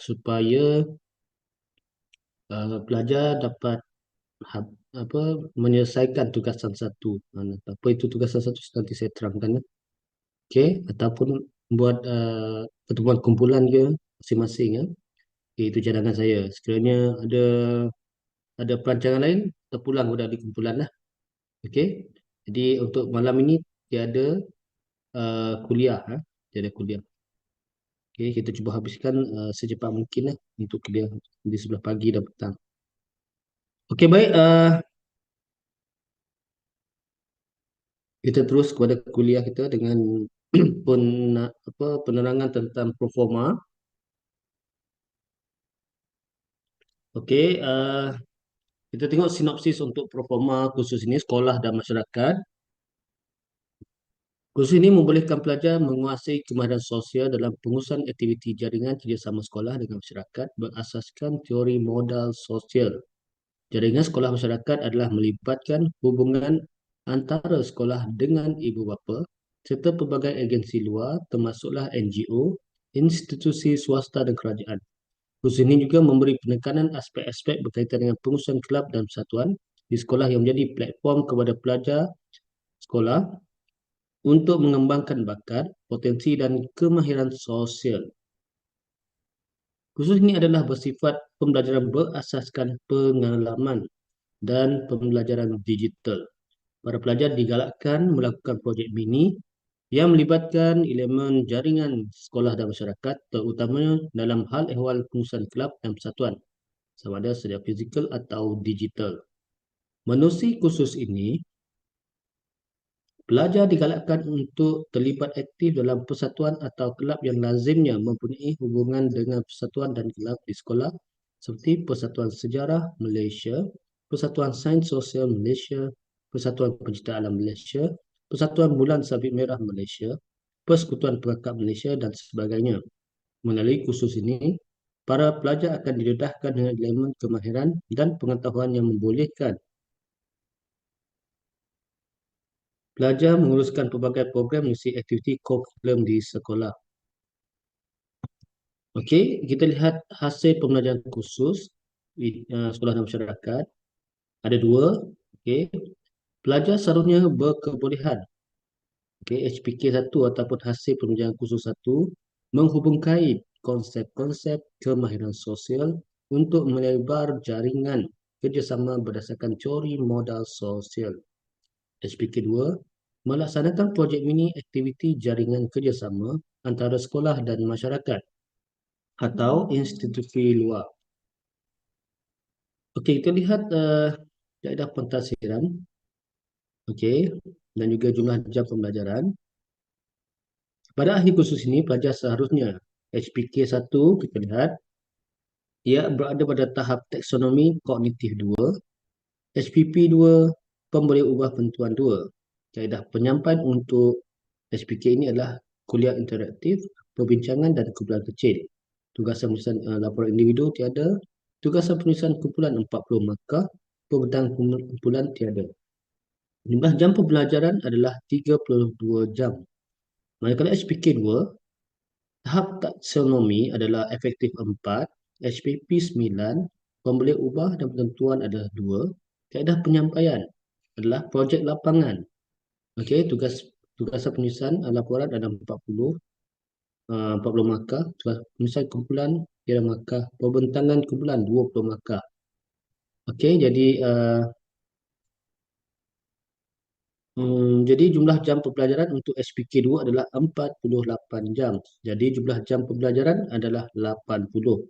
supaya pelajar dapat apa menyelesaikan tugasan satu. Apa itu tugasan satu nanti saya terangkan ya. Okey, ataupun buat pertemuan kumpulan ke masing-masing ya. Okey, itu cadangan saya. Sekiranya ada perancangan lain, terpulang sudah di kumpulan lah. Okey. Jadi untuk malam ini tiada kuliah ha. Tiada kuliah. Okey, kita cuba habiskan secepat mungkin lah untuk kuliah di sebelah pagi dan petang. Okey, baik. Kita terus kepada kuliah kita dengan pen, penerangan tentang performa. Okey, kita tengok sinopsis untuk performa khusus ini sekolah dan masyarakat. Kursus ini membolehkan pelajar menguasai kemahiran sosial dalam pengurusan aktiviti jaringan kerjasama sekolah dengan masyarakat berasaskan teori modal sosial. Jaringan sekolah masyarakat adalah melibatkan hubungan antara sekolah dengan ibu bapa serta pelbagai agensi luar termasuklah NGO, institusi swasta dan kerajaan. Kursus ini juga memberi penekanan aspek-aspek berkaitan dengan pengurusan kelab dan persatuan di sekolah yang menjadi platform kepada pelajar sekolah untuk mengembangkan bakat, potensi dan kemahiran sosial. Kursus ini adalah bersifat pembelajaran berasaskan pengalaman dan pembelajaran digital. Para pelajar digalakkan melakukan projek mini yang melibatkan elemen jaringan sekolah dan masyarakat, terutamanya dalam hal ehwal pengurusan kelab dan persatuan, sama ada secara fizikal atau digital. Menerusi kursus ini, pelajar digalakkan untuk terlibat aktif dalam persatuan atau kelab yang lazimnya mempunyai hubungan dengan persatuan dan kelab di sekolah seperti Persatuan Sejarah Malaysia, Persatuan Sains Sosial Malaysia, Persatuan Pencinta Alam Malaysia, Persatuan Bulan Sabit Merah Malaysia, Persekutuan Perangkap Malaysia dan sebagainya. Melalui kursus ini, para pelajar akan didedahkan dengan elemen kemahiran dan pengetahuan yang membolehkan pelajar menguruskan pelbagai program mengisi aktiviti kurikulum di sekolah. Okey, kita lihat hasil pembelajaran khusus di sekolah dan masyarakat. Ada dua. Okey, pelajar seharusnya berkebolehan. Okey, HPK 1 ataupun hasil pembelajaran khusus 1 menghubungkait konsep-konsep kemahiran sosial untuk melebar jaringan kerjasama berdasarkan teori modal sosial. HPK 2 melaksanakan projek mini aktiviti jaringan kerjasama antara sekolah dan masyarakat atau institusi luar. Okey, kita lihat kaedah pentafsiran. Okey, dan juga jumlah jam pembelajaran. Pada akhir kursus ini, pelajar seharusnya HPK 1, kita lihat, ia berada pada tahap taksonomi kognitif 2, HPP 2, pemboleh ubah penentuan 2. Kaedah penyampaian untuk HPK ini adalah kuliah interaktif, perbincangan dan kumpulan kecil. Tugasan penulisan laporan individu tiada, tugasan penulisan kumpulan 40 markah, pembentang kumpulan tiada. Jumlah jam pembelajaran adalah 32 jam. Manakala HPK 2, tahap taksonomi adalah efektif 4, HPP 9, pemboleh ubah dan penentuan adalah 2, kaedah penyampaian adalah projek lapangan. Okey, tugasan penulisan laporan adalah 40 markah, penulisan kumpulan 3 markah, pembentangan kumpulan 20 markah. Okey, jadi jumlah jam pembelajaran untuk HPK 2 adalah 48 jam. Jadi jumlah jam pembelajaran adalah 80.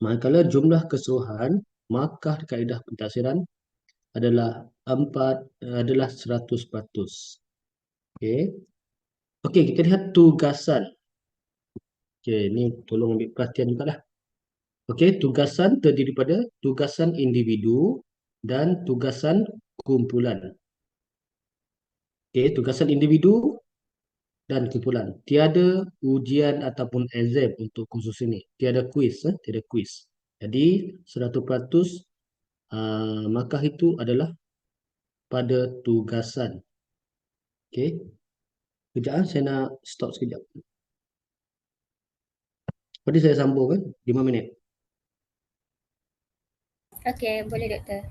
Manakala jumlah keseluruhan markah kaedah pentafsiran adalah 100%. Okey. Okey, kita lihat tugasan. Okey, ini tolong ambil perhatian juga lah. Okey, tugasan terdiri pada tugasan individu dan tugasan kumpulan. Okey, tugasan individu dan kumpulan. Tiada ujian ataupun exam untuk kursus ini. Tiada kuis, tiada kuis. Jadi 100% markah itu adalah pada tugasan. Okey. Kejap, saya nak stop sekejap. Tadi saya sambung kan, 5 menit. Okey, boleh doktor.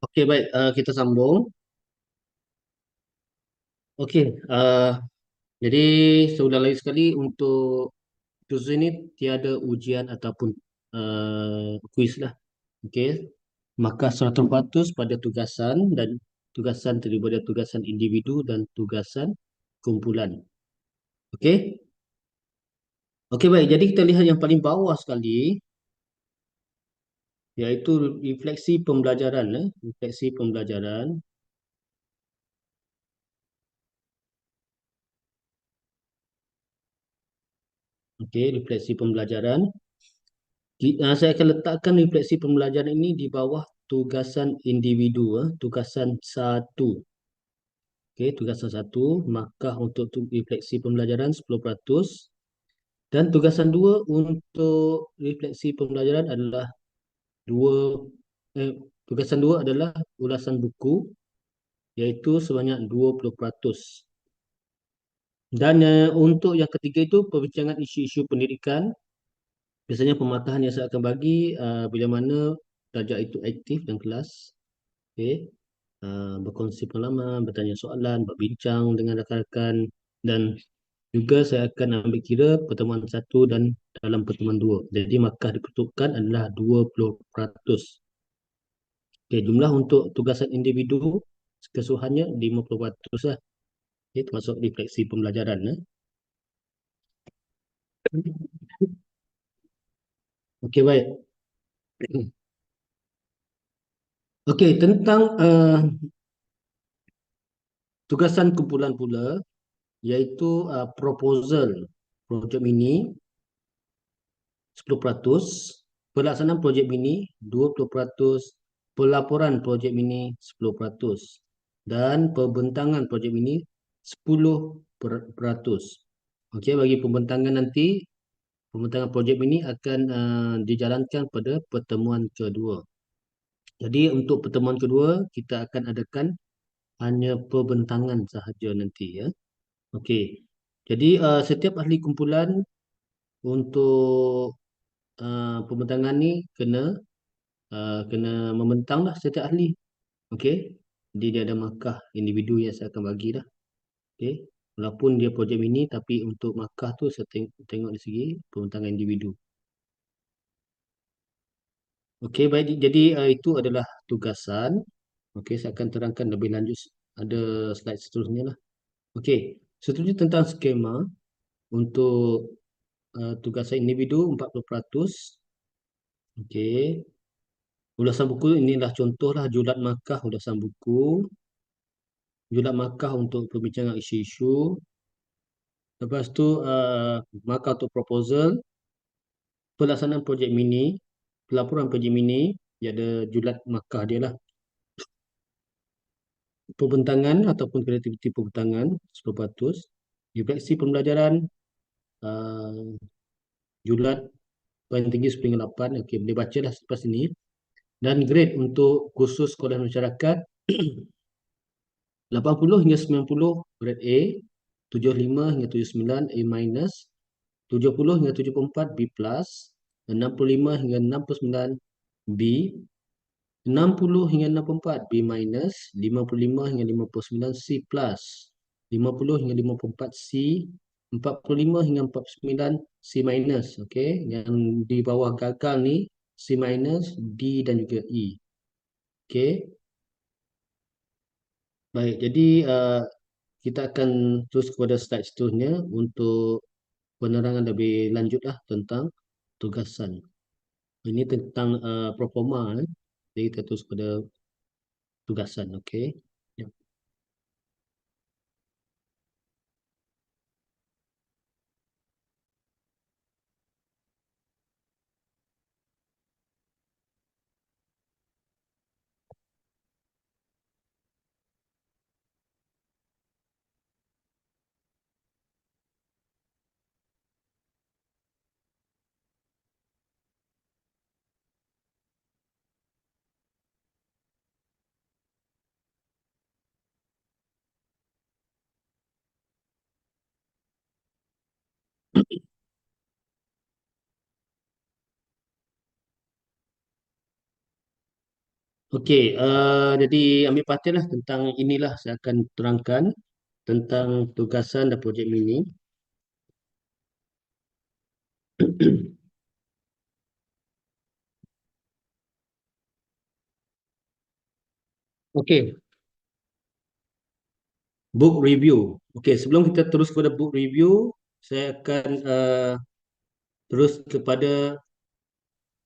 Okey, baik. Kita sambung. Okey, jadi seulang lagi sekali untuk kursus ini tiada ujian ataupun kuis lah. Okey, maka 100% pada tugasan dan tugasan terdiri daripada tugasan individu dan tugasan kumpulan. Okey, okey baik. Jadi kita lihat yang paling bawah sekali, iaitu refleksi pembelajaran. Refleksi pembelajaran. Okey, refleksi pembelajaran. Saya akan letakkan refleksi pembelajaran ini di bawah tugasan individu, tugasan satu. Okey, tugasan satu, maka untuk refleksi pembelajaran 10%. Dan tugasan dua untuk refleksi pembelajaran adalah dua, eh, tugasan dua adalah ulasan buku, iaitu sebanyak 20%. Dan untuk yang ketiga itu perbincangan isu-isu pendidikan. Biasanya pematahan yang saya akan bagi bila mana pelajar itu aktif dalam kelas. Okay. Berkongsi pengalaman, bertanya soalan, berbincang dengan rakan-rakan, dan juga saya akan ambil kira pertemuan satu dan dalam pertemuan dua. Jadi markah diperuntukkan adalah 20%. Okay, jumlah untuk tugasan individu keseluruhannya 50% lah. Okay, termasuk refleksi pembelajaran. Okey, baik. Okey, tentang tugasan kumpulan pula, iaitu proposal projek mini 10%, pelaksanaan projek mini 20%, pelaporan projek mini 10%, dan pembentangan projek mini 10%. Okey, bagi pembentangan nanti, pembentangan projek mini akan dijalankan pada pertemuan kedua. Jadi untuk pertemuan kedua, kita akan adakan hanya pembentangan sahaja nanti, ya. Okey. Jadi setiap ahli kumpulan untuk pembentangan ni kena membentang lah setiap ahli. Okey. Jadi dia ada markah individu yang saya akan bagi dah. Okey. Walaupun dia projek mini, tapi untuk markah tu saya tengok dari segi pembentangan individu. Okey, baik. Jadi itu adalah tugasan. Okey, saya akan terangkan lebih lanjut. Ada slide seterusnya lah. Okey. Seterusnya tentang skema untuk tugasan individu 40%. Okey. Ulasan buku inilah contohlah julat markah ulasan buku, julat markah untuk perbincangan isu-isu. Lepas tu markah untuk proposal, pelaksanaan projek mini, pelaporan projek mini, dia ada julat markah dia lah. Pembentangan ataupun kreativiti pembentangan 10%. Refleksi pembelajaran, uh, julat paling tinggi 10 hingga 8. Okey, boleh baca lah selepas ini. Dan grade untuk kursus sekolah masyarakat 80 hingga 90 grade A, 75 hingga 79 A minus, 70 hingga 74 B plus, 65 hingga 69 B, 60 hingga 64 B minus, 55 hingga 59 C plus, 50 hingga 54 C, 45 hingga 49 C minus. Okey, yang di bawah gagal ni C minus, D dan juga E. Okey, baik. Jadi kita akan terus kepada slide seterusnya untuk penerangan lebih lanjut lah tentang tugasan. Ini tentang performa. Jadi kita terus pada tugasan. Okey. Ya. Okey, jadi ambil perhatianlah tentang inilah saya akan terangkan tentang tugasan dan projek mini. Okey, book review. Okey, sebelum kita terus kepada book review, saya akan terus kepada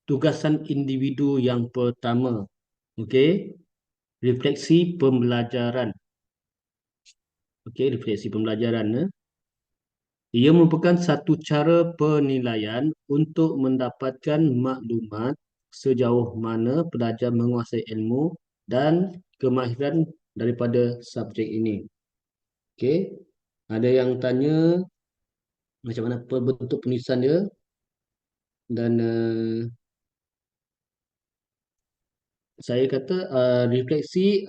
tugasan individu yang pertama. Okey, refleksi pembelajaran. Okey, refleksi pembelajaran. Ia merupakan satu cara penilaian untuk mendapatkan maklumat sejauh mana pelajar menguasai ilmu dan kemahiran daripada subjek ini. Okey, ada yang tanya macam mana bentuk penulisan dia dan saya kata refleksi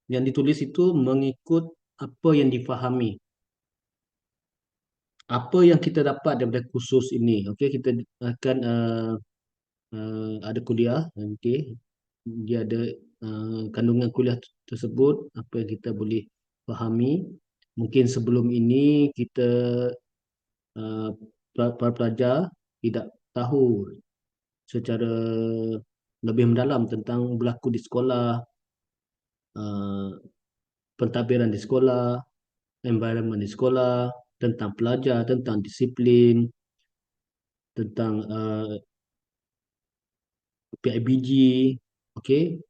yang ditulis itu mengikut apa yang difahami, apa yang kita dapat daripada kursus ini. Okey, kita akan ada kuliah nanti, dia ada kandungan kuliah tersebut, apa yang kita boleh fahami. Mungkin sebelum ini kita uh, para pelajar tidak tahu secara lebih mendalam tentang berlaku di sekolah, uh, pentadbiran di sekolah, environment di sekolah, tentang pelajar, tentang disiplin, tentang PIBG, okey,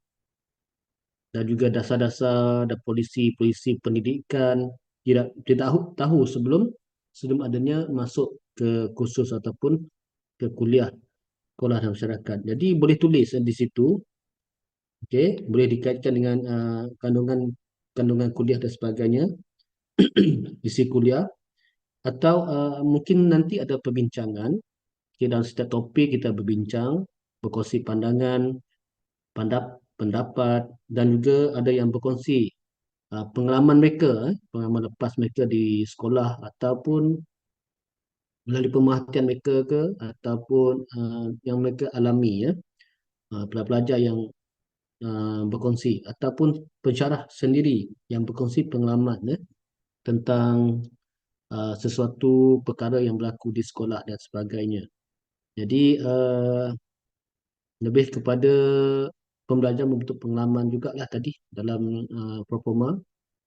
dan juga dasar-dasar dan polisi-polisi pendidikan. Tidak tahu sebelum adanya masuk ke kursus ataupun ke kuliah sekolah dan masyarakat. Jadi boleh tulis di situ, okey, boleh dikaitkan dengan kandungan kandungan kuliah dan sebagainya, isi kuliah, atau mungkin nanti ada perbincangan. Okay, dalam setiap topik kita berbincang, berkongsi pandangan, pendapat, dan juga ada yang berkongsi pengalaman mereka, pengalaman lepas mereka di sekolah ataupun melalui pemerhatian mereka ke, ataupun yang mereka alami, ya, pelajar-pelajar yang berkongsi ataupun pensyarah sendiri yang berkongsi pengalaman, ya, tentang sesuatu perkara yang berlaku di sekolah dan sebagainya. Jadi lebih kepada pembelajaran membentuk pengalaman jugalah tadi dalam proforma.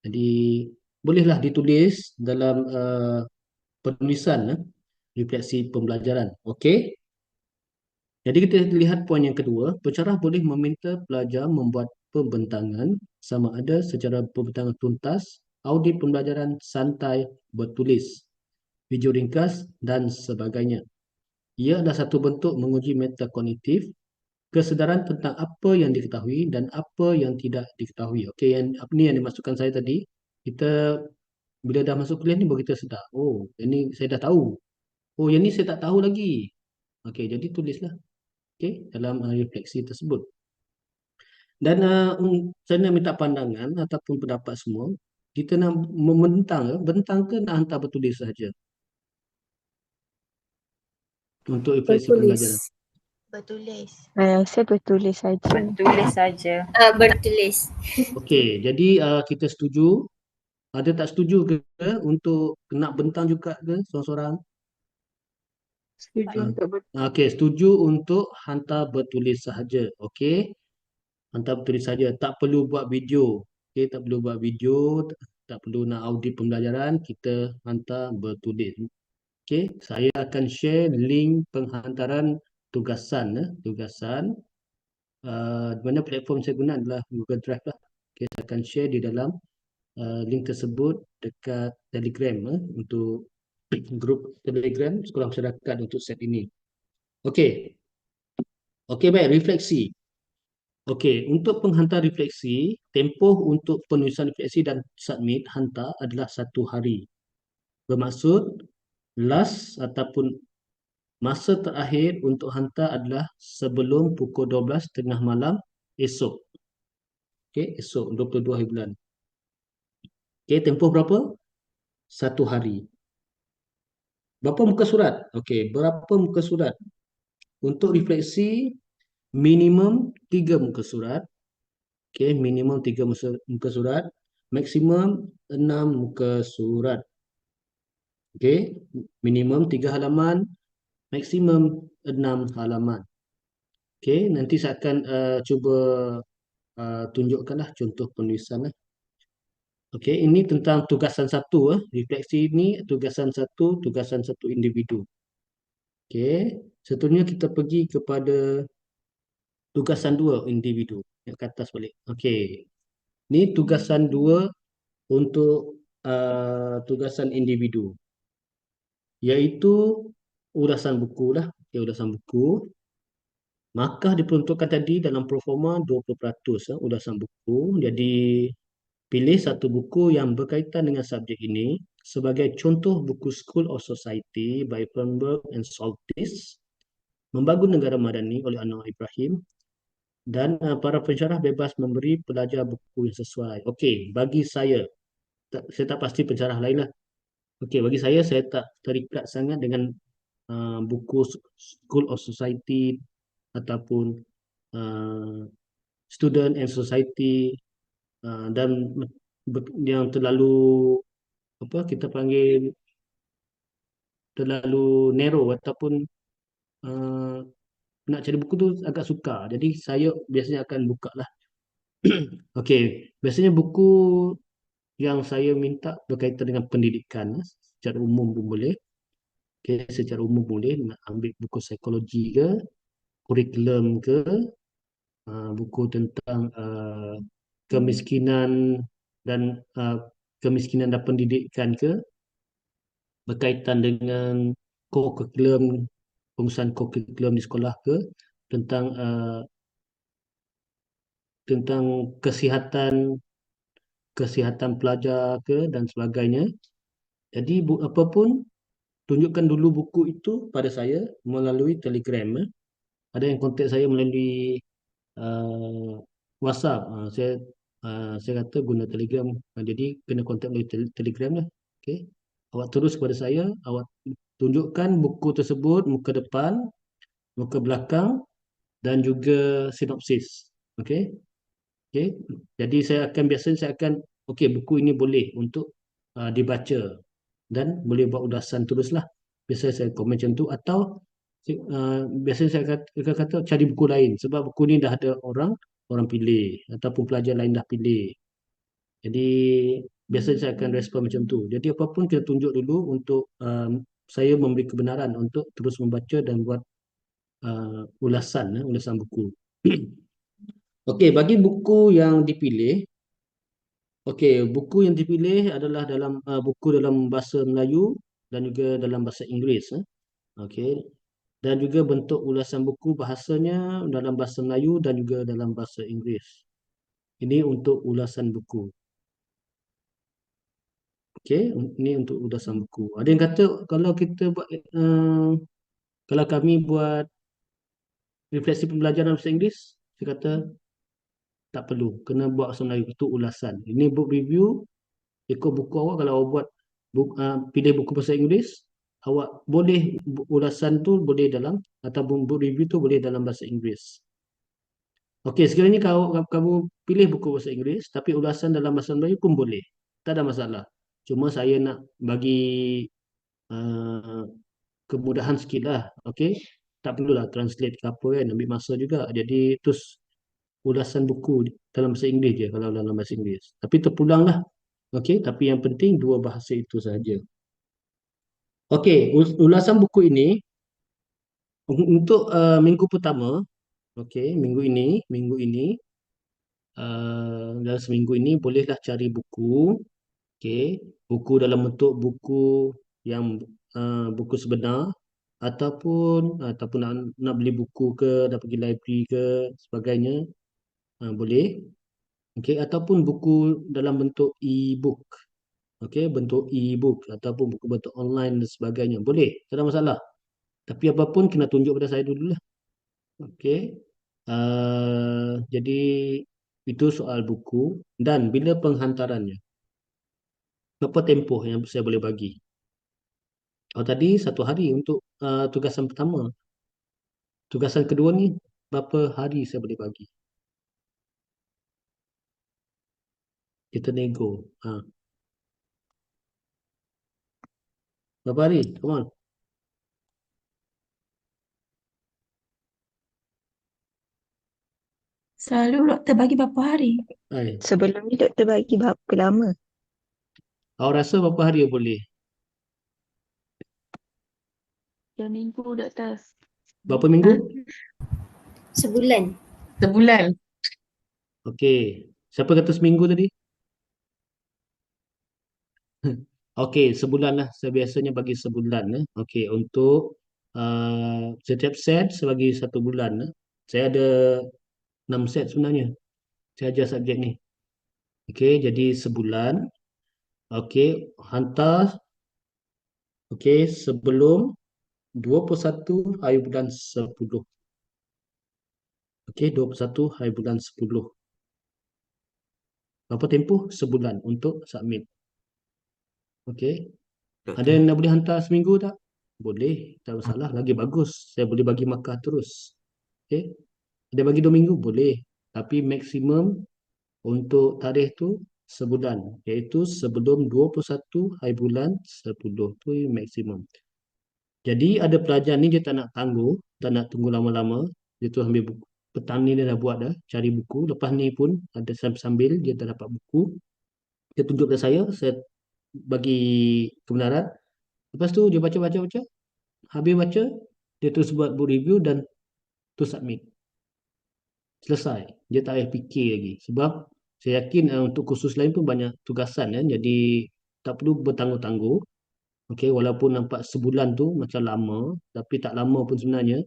Jadi bolehlah ditulis dalam penulisan refleksi pembelajaran. Okey. Jadi kita lihat poin yang kedua, pencerah boleh meminta pelajar membuat pembentangan sama ada secara pembentangan tuntas, audit pembelajaran santai, bertulis, video ringkas dan sebagainya. Ia adalah satu bentuk menguji metakognitif, kesedaran tentang apa yang diketahui dan apa yang tidak diketahui. Okey, yang apa ni yang dimasukkan saya tadi, kita bila dah masuk kuliah ni baru kita sedar. Oh, yang ni saya dah tahu. Oh, yang ni saya tak tahu lagi. Okey, jadi tulislah. Okey, dalam refleksi tersebut. Dan saya nak minta pandangan ataupun pendapat semua. Kita nak membentang ke? Bentang ke nak hantar bertulis saja untuk refleksi pembelajaran? Bertulis. Bertulis. Saya bertulis saja. Bertulis saja. Bertulis. Okey, jadi kita setuju. Ada tak setuju ke untuk nak bentang juga ke seorang-seorang? Setuju untuk bertulis. Okey, setuju untuk hantar bertulis sahaja. Okey, hantar bertulis saja. Tak perlu buat video. Okey, tak perlu buat video. Tak perlu nak audit pembelajaran. Kita hantar bertulis. Okey, saya akan share link penghantaran tugasan. Tugasan. Di mana platform saya guna adalah Google Drive lah. Okey, saya akan share di dalam link tersebut dekat Telegram untuk grup Telegram Sekolah Masyarakat untuk set ini. Okey. Okey, baik, refleksi. Okey, untuk penghantar refleksi, tempoh untuk penulisan refleksi dan submit hantar adalah 1 hari. Bermaksud last ataupun masa terakhir untuk hantar adalah sebelum pukul 12 tengah malam esok. Okey, esok 22 hari bulan. Okey, tempoh berapa? 1 hari. Berapa muka surat? Okey, berapa muka surat? Untuk refleksi minimum 3 muka surat, Okey, minimum 3 muka surat, maksimum 6 muka surat. Okey, minimum 3 halaman, maksimum 6 halaman. Okey, nanti saya akan cuba tunjukkanlah contoh penulisan lah. Okey, ini tentang tugasan satu. Refleksi ini tugasan satu individu. Okey, seterusnya kita pergi kepada tugasan dua individu. Yang ke atas balik. Okey, ini tugasan dua untuk tugasan individu, iaitu ulasan buku lah. Okey, ulasan buku. Markah diperuntukkan tadi dalam proforma 20% ulasan buku. Jadi pilih satu buku yang berkaitan dengan subjek ini sebagai contoh buku School of Society by Fernberg and Saltis, Membangun Negara Madani oleh Anwar Ibrahim, dan para pensyarah bebas memberi pelajar buku yang sesuai. Okey, bagi saya tak pasti pensyarah lain lah. Okey, bagi saya tak terikat sangat dengan buku School of Society ataupun uh, Student and Society, dan yang terlalu apa kita panggil terlalu narrow ataupun uh, nak cari buku tu agak sukar. Jadi saya biasanya akan buka lah. Okey, biasanya buku yang saya minta berkaitan dengan pendidikan, secara umum pun boleh. Okey, secara umum boleh nak ambil buku psikologi ke, kurikulum ke, buku tentang kemiskinan dan kemiskinan dan pendidikan ke, berkaitan dengan kurikulum, pengurusan kurikulum di sekolah ke, tentang tentang kesihatan pelajar ke dan sebagainya. Jadi apapun, tunjukkan dulu buku itu pada saya melalui Telegram. Ada yang kontak saya melalui uh, WhatsApp. Saya kata guna Telegram. Jadi kena kontak melalui Telegram lah. Okey. Awak terus kepada saya, awak tunjukkan buku tersebut, muka depan, muka belakang, dan juga sinopsis. Okey. Okey. Jadi biasanya saya akan, okey, buku ini boleh untuk dibaca dan boleh buat ulasan teruslah. Biasanya saya komen macam tu, atau biasanya saya kata cari buku lain sebab buku ni dah ada orang pilih ataupun pelajar lain dah pilih. Jadi biasanya saya akan respon macam tu. Jadi apapun kita tunjuk dulu untuk saya memberi kebenaran untuk terus membaca dan buat ulasan buku. Okey, bagi buku yang dipilih, okey, buku yang dipilih adalah buku dalam bahasa Melayu dan juga dalam bahasa Inggeris. Okey, dan juga bentuk ulasan buku bahasanya dalam bahasa Melayu dan juga dalam bahasa Inggeris. Ini untuk ulasan buku. Okey, ini untuk ulasan buku. Ada yang kata kalau kita buat kalau kami buat refleksi pembelajaran bahasa Inggeris, saya kata tak perlu, kena buat bahasa Melayu, itu ulasan. Ini book review, ikut buku awak. Kalau awak buat pilih buku bahasa Inggeris, awak boleh ulasan tu boleh dalam, ataupun book review tu boleh dalam bahasa Inggeris. Okey, sekiranya kamu pilih buku bahasa Inggeris tapi ulasan dalam bahasa Melayu pun boleh. Tak ada masalah. Cuma saya nak bagi uh, kemudahan sikit lah. Okey. Tak perlulah translate ke apa kan, ambil masa juga. Jadi terus ulasan buku dalam bahasa Inggeris je kalau dalam bahasa Inggeris. Tapi terpulang lah. Okey, tapi yang penting dua bahasa itu saja. Okey, ulasan buku ini untuk minggu pertama. Okey, minggu ini dalam seminggu ini bolehlah cari buku. Okey, buku dalam bentuk buku yang buku sebenar, ataupun nak beli buku ke, nak pergi library ke sebagainya, boleh. Okey, ataupun buku dalam bentuk e-book. Okey, bentuk e-book ataupun buku bentuk online dan sebagainya, boleh, tak ada masalah. Tapi apapun kena tunjuk pada saya dulu lah. Okey. Jadi itu soal buku. Dan bila penghantarannya, berapa tempoh yang saya boleh bagi? Oh, tadi 1 hari untuk tugasan pertama. Tugasan kedua ni berapa hari saya boleh bagi? Kita nego. Berapa hari? Come on. Selalu doktor bagi berapa hari? Hai. Sebelum ni doktor bagi berapa lama? Awak rasa berapa hari boleh? 2 minggu doktor. Berapa minggu? Sebulan. Sebulan. Okey. Siapa kata seminggu tadi? Okey, sebulan lah. Saya biasanya bagi sebulan. Okey, untuk setiap set saya bagi 1 bulan. Saya ada 6 set sebenarnya. Saya ajar subjek ni. Okey, jadi sebulan. Okey, hantar. Okey, sebelum 21 hari bulan 10. Okey, 21 hari bulan 10. Berapa tempoh? Sebulan untuk submit. Okey. Ada Doktor, yang nak boleh hantar seminggu tak? Boleh, tak masalah. Lagi bagus. Saya boleh bagi markah terus. Okey. Ada bagi 2 minggu? Boleh. Tapi maksimum untuk tarikh tu sebulan. Iaitu sebelum 21 hari bulan 10. Tu maksimum. Jadi ada pelajar ni dia tak nak tangguh, tak nak tunggu lama-lama. Dia tu ambil buku. Petang ni dia dah buat dah, cari buku. Lepas ni pun ada sambil dia dah dapat buku. Dia tunjuk ke saya bagi kebenaran. Lepas tu dia baca. Habis baca, dia terus buat book review dan terus submit. Selesai. Dia tak payah fikir lagi. Sebab saya yakin untuk kursus lain pun banyak tugasan kan. Jadi tak perlu bertangguh-tangguh. Okey, walaupun nampak sebulan tu macam lama, tapi tak lama pun sebenarnya.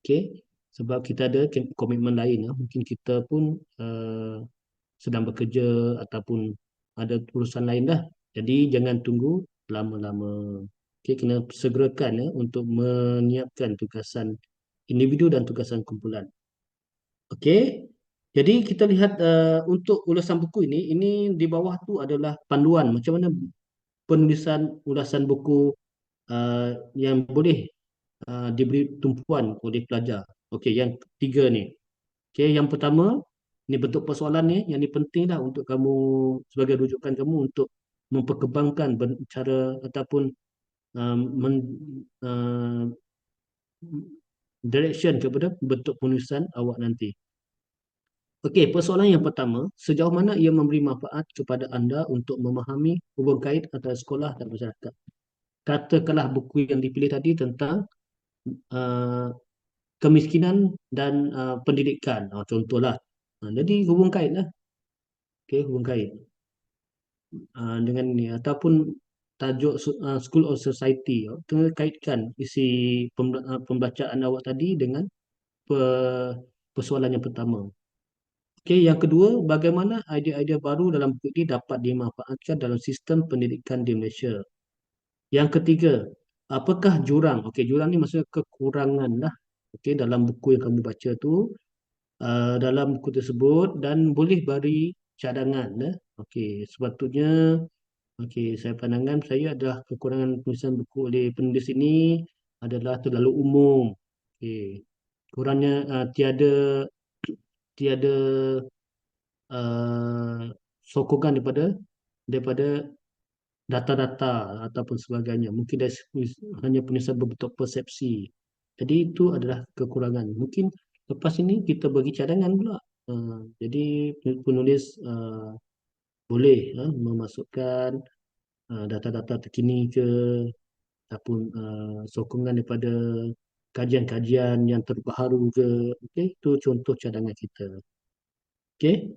Okey, sebab kita ada komitmen lain. Mungkin kita pun sedang bekerja ataupun ada urusan lain dah. Jadi jangan tunggu lama-lama. Okey, kena segerakan untuk menyiapkan tugasan individu dan tugasan kumpulan. Okey. Jadi kita lihat untuk ulasan buku ini di bawah tu adalah panduan macam mana penulisan ulasan buku yang boleh diberi tumpuan oleh pelajar. Okey, yang ketiga ni. Okey, yang pertama, ni bentuk persoalan ni, yang ni penting dah untuk kamu sebagai rujukan kamu untuk memperkembangkan cara ataupun uh, men, uh, direction kepada bentuk penulisan awak nanti. Okey, persoalan yang pertama, sejauh mana ia memberi manfaat kepada anda untuk memahami hubungan kait antara sekolah dan masyarakat? Katakanlah buku yang dipilih tadi tentang uh, kemiskinan dan pendidikan. Contohlah. Jadi hubung kait lah. Okey, hubung kait. Dengan ni ataupun tajuk School of Society. Tengah kaitkan isi pembacaan awak tadi dengan persoalan yang pertama. Okey, yang kedua, bagaimana idea-idea baru dalam buku ini dapat dimanfaatkan dalam sistem pendidikan di Malaysia? Yang ketiga, apakah jurang? Okey, jurang ni maksudnya kekurangan lah. Okey, dalam buku yang kamu baca tu, dalam buku tersebut dan boleh beri cadangan. Okey, sepatutnya, okey, saya pandangan saya adalah kekurangan penulisan buku oleh penulis ini adalah terlalu umum. Okey, kurangnya tiada tiada uh, sokongan daripada data-data ataupun sebagainya. Mungkin dari hanya penulisan berbentuk persepsi. Jadi itu adalah kekurangan. Mungkin lepas ini kita bagi cadangan pula. Jadi penulis boleh memasukkan data-data terkini ke ataupun sokongan daripada kajian-kajian yang terbaru ke. Okey, itu contoh cadangan kita. Okey.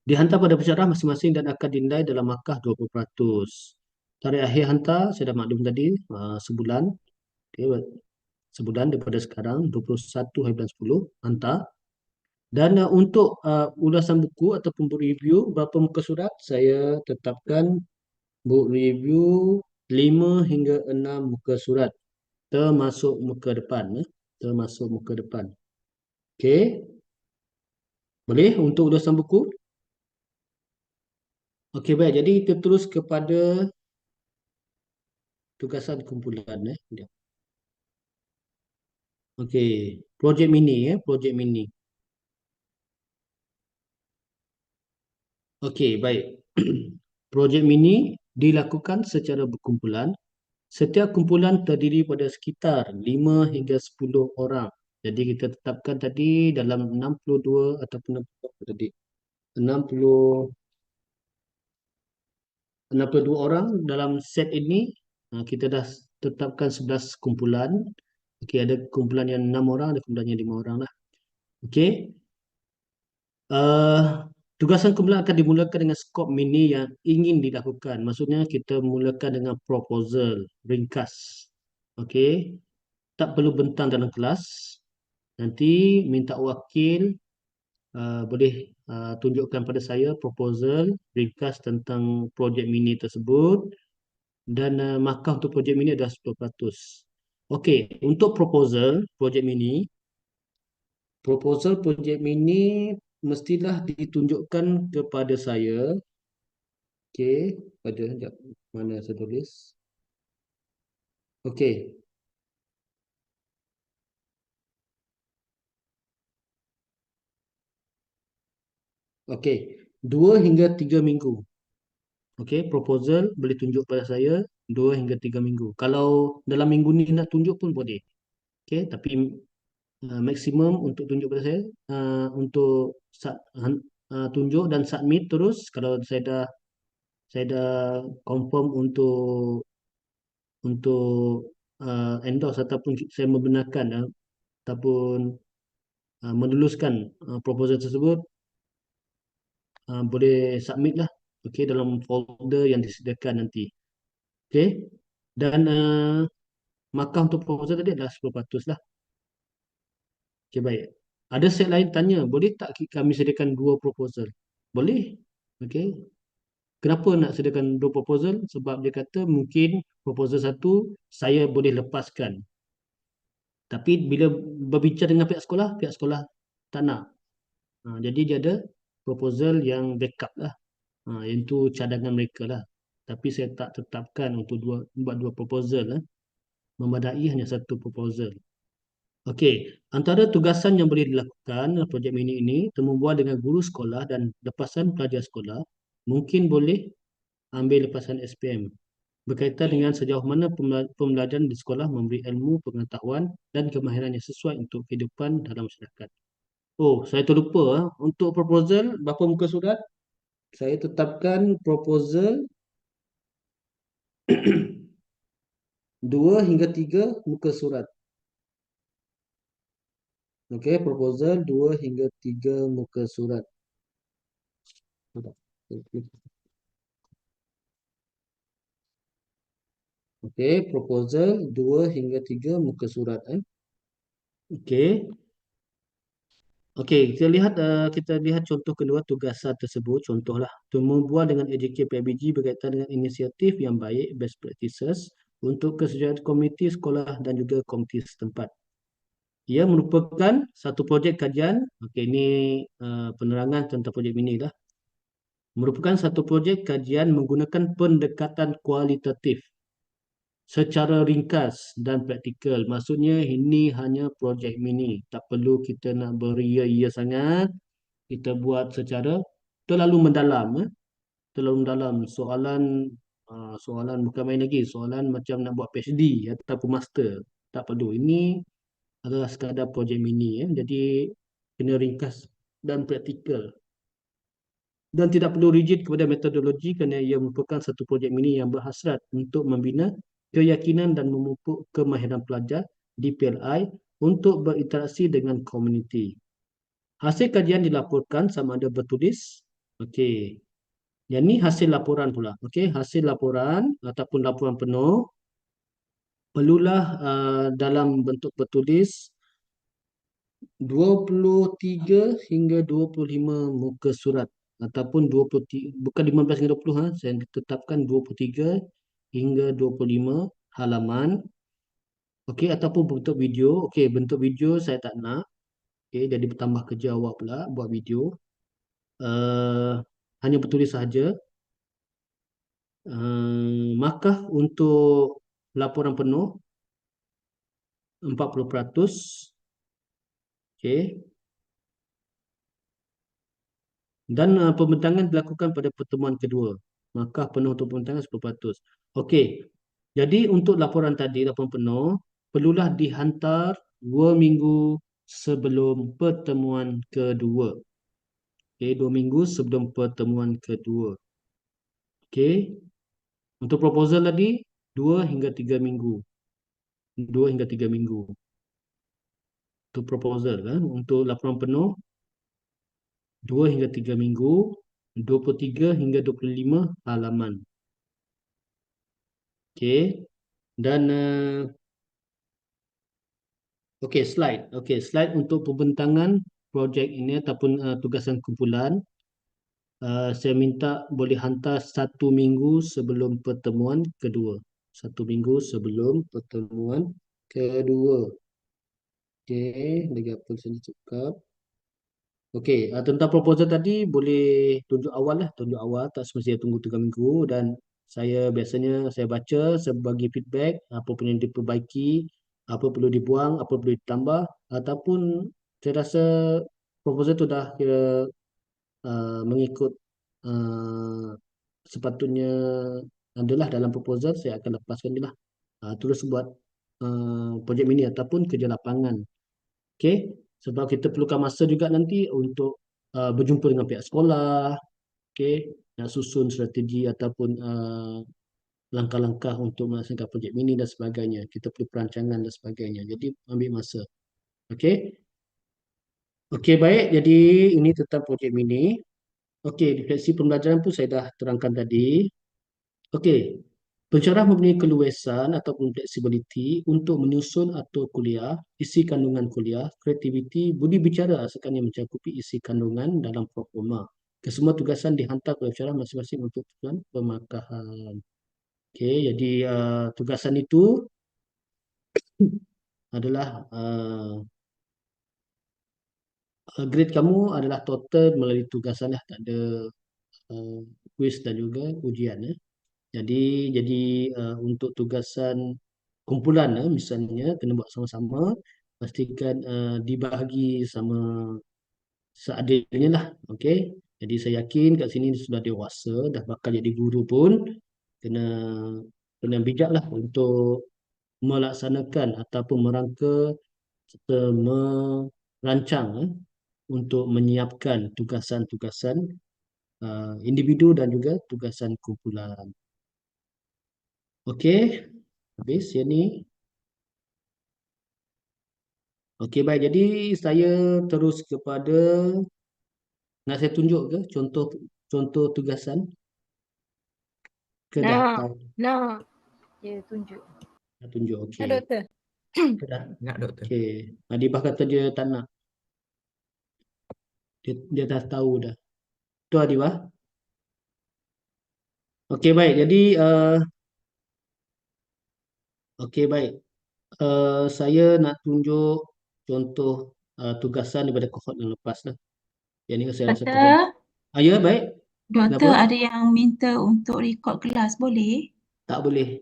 Dihantar pada pensyarah masing-masing dan akan dinilai dalam markah 20%. Tarikh akhir hantar, saya dah maklum tadi, sebulan. Okay, sebulan daripada sekarang, 21 hari bulan 10, hantar. Dan untuk ulasan buku ataupun book review, berapa muka surat, saya tetapkan book review 5 hingga 6 muka surat. Termasuk muka depan. Termasuk muka depan. Okey. Boleh untuk ulasan buku? Okey, baik. Jadi kita terus kepada tugasan kumpulan. Okey, projek mini. Projek mini. Okey, baik. Projek mini dilakukan secara berkumpulan. Setiap kumpulan terdiri pada sekitar 5 hingga 10 orang. Jadi kita tetapkan tadi dalam 62 ataupun apa tadi? 60 62 orang dalam set ini. Kita dah tetapkan 11 kumpulan. Okey, ada kumpulan yang 6 orang, ada kumpulan yang 5 orang lah. Okey. Uh, Tugasan kumpulan akan dimulakan dengan skop mini yang ingin dilakukan. Maksudnya kita mulakan dengan proposal ringkas. Okey. Tak perlu bentang dalam kelas. Nanti minta wakil boleh tunjukkan pada saya proposal ringkas tentang projek mini tersebut, dan markah untuk projek mini adalah 10%. Okey, untuk proposal projek mini mestilah ditunjukkan kepada saya. Okey, sekejap, mana saya tulis? Okey. Okey, 2 hingga 3 minggu. Okey, proposal boleh tunjuk pada saya 2 hingga 3 minggu. Kalau dalam minggu ni nak tunjuk pun boleh. Okey, tapi maksimum untuk tunjuk pada saya, untuk tunjuk dan submit terus kalau saya dah confirm untuk endorse ataupun saya membenarkan ataupun menuluskan proposal tersebut, boleh submit lah. Okey, dalam folder yang disediakan nanti. Okey, dan markah untuk proposal tadi adalah 10% lah. Okey, baik. Ada set lain tanya, boleh tak kami sediakan 2 proposal? Boleh. Okey. Kenapa nak sediakan 2 proposal? Sebab dia kata mungkin proposal satu saya boleh lepaskan. Tapi bila berbincang dengan pihak sekolah tak nak. Jadi dia ada proposal yang backup lah. Yang tu cadangan mereka lah. Tapi saya tak tetapkan untuk buat 2 proposal lah. Memadai hanya 1 proposal. Okey, antara tugasan yang boleh dilakukan dalam projek mini ini, temu bual dengan guru sekolah dan lepasan pelajar sekolah, mungkin boleh ambil lepasan SPM. Berkaitan dengan sejauh mana pembelajaran di sekolah memberi ilmu, pengetahuan dan kemahiran yang sesuai untuk kehidupan dalam masyarakat. Oh, saya terlupa. Untuk proposal, berapa muka surat? Saya tetapkan proposal 2 hingga 3 muka surat. Okey, proposal 2 hingga 3 muka surat. Okey, proposal 2 hingga 3 muka surat. Okey. Okey, kita lihat contoh kedua tugasan tersebut. Contohlah, temu bual dengan AJK PIBG berkaitan dengan inisiatif yang baik, best practices untuk kesejahteraan komuniti sekolah dan juga komuniti setempat. Ia merupakan satu projek kajian. Okey, ini penerangan tentang projek ini lah. Merupakan satu projek kajian menggunakan pendekatan kualitatif secara ringkas dan praktikal. Maksudnya ini hanya projek mini. Tak perlu kita nak beria-ia sangat. Kita buat secara terlalu mendalam. Terlalu mendalam. Soalan bukan main lagi. Soalan macam nak buat PhD ataupun master. Tak perlu. Ini adalah sekadar projek mini. Jadi kena ringkas dan praktikal. Dan tidak perlu rigid kepada metodologi kerana ia merupakan satu projek mini yang berhasrat untuk membina keyakinan dan memupuk kemahiran pelajar di PLI untuk berinteraksi dengan komuniti. Hasil kajian dilaporkan sama ada bertulis. Okey. Yang ni hasil laporan pula. Okey, hasil laporan ataupun laporan penuh perlulah dalam bentuk bertulis 23 hingga 25 muka surat ataupun 23, bukan 15 hingga 20, saya tetapkan 23 hingga 25 halaman. Okey, ataupun bentuk video. Okey, bentuk video saya tak nak. Okey, jadi bertambah kerja awak pula buat video. Hanya bertulis sahaja. Markah untuk laporan penuh 40%. Okey. Dan pembentangan dilakukan pada pertemuan kedua. Maka penuh untuk pembentangan 10%. Okey. Jadi untuk laporan tadi, laporan penuh, perlulah dihantar 2 minggu sebelum pertemuan kedua. Okey, 2 minggu sebelum pertemuan kedua. Okey. Untuk proposal tadi, 2 hingga 3 minggu. 2 hingga 3 minggu. Untuk proposal kan. Untuk laporan penuh, 2 hingga 3 minggu, 23 hingga 25 halaman. Okey. Dan okey, slide. Okey, slide untuk pembentangan projek ini ataupun tugasan kumpulan. Saya minta boleh hantar 1 minggu sebelum pertemuan kedua. 1 minggu sebelum pertemuan kedua. Okey, lagi apa saya cakap? Okey, tentang proposal tadi boleh tunjuk awal lah, tunjuk awal, tak semestinya tunggu 3 minggu. Dan saya biasanya saya baca, saya bagi feedback, apa pun yang diperbaiki, apa perlu dibuang, apa perlu ditambah, ataupun saya rasa proposal tu dah kira mengikut uh, sepatutnya adalah dalam proposal, saya akan lepaskan je lah. Terus buat projek mini ataupun kerja lapangan. Okey, sebab kita perlukan masa juga nanti untuk berjumpa dengan pihak sekolah, okey, nak susun strategi ataupun langkah-langkah untuk melaksanakan projek mini dan sebagainya. Kita perlu perancangan dan sebagainya. Jadi ambil masa. Okey. Okey, baik. Jadi ini tentang projek mini. Okey, refleksi pembelajaran pun saya dah terangkan tadi. Okey. Pensyarah mempunyai keluasan ataupun fleksibiliti untuk menyusun atau kuliah, isi kandungan kuliah, kreativiti, budi bicara asalkan yang mencakupi isi kandungan dalam proforma. Kesemua tugasan dihantar kepada pensyarah masing-masing untuk tujuan pemakahan. Okey, jadi tugasan itu adalah grade kamu adalah total melalui tugasan lah, tak ada uh, quiz dan juga ujian ya. Jadi untuk tugasan kumpulan misalnya kena buat sama-sama, pastikan dibahagi sama seadilnya lah. Okey. Jadi saya yakin kat sini sudah dewasa, dah bakal jadi guru pun kena kena bijak lah untuk melaksanakan ataupun merangka serta merancang untuk menyiapkan tugasan-tugasan individu dan juga tugasan kumpulan. Okey, habis yang ni. Okey, baik. Jadi saya terus kepada, nak saya tunjuk ke contoh contoh tugasan ke dah Nak, tahu? nak. Dia tunjuk. Dah tunjuk. Nak Okey. doktor? Ke dah? Nak doktor. Okey. Adibah kata dia tak nak. Dia dah tahu dah. Tu Adibah. Okey, baik. Jadi okey, baik. Saya nak tunjuk contoh tugasan daripada kohort yang lepas lah. Yang ni saya rasa kohort. Doktor, Ya, baik. doktor Kenapa? ada yang minta untuk rekod kelas, boleh? Tak boleh.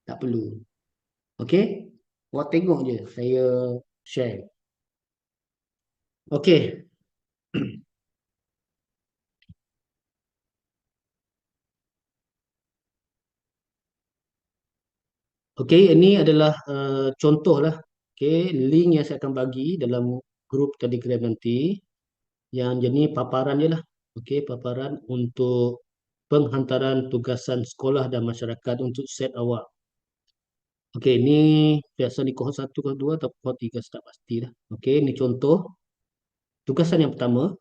Tak perlu. Okey? Awak tengok je. Saya share. Okey. Okey, ini adalah contoh lah. Okey, link yang saya akan bagi dalam grup Telegram nanti. Yang jadi paparan je lah. Okey, paparan untuk penghantaran tugasan sekolah dan masyarakat untuk set awak. Okey, ini biasa di kohort 1, kohort 2 atau kohort 3, tak pasti lah. Okey, ini contoh. Tugasan yang pertama,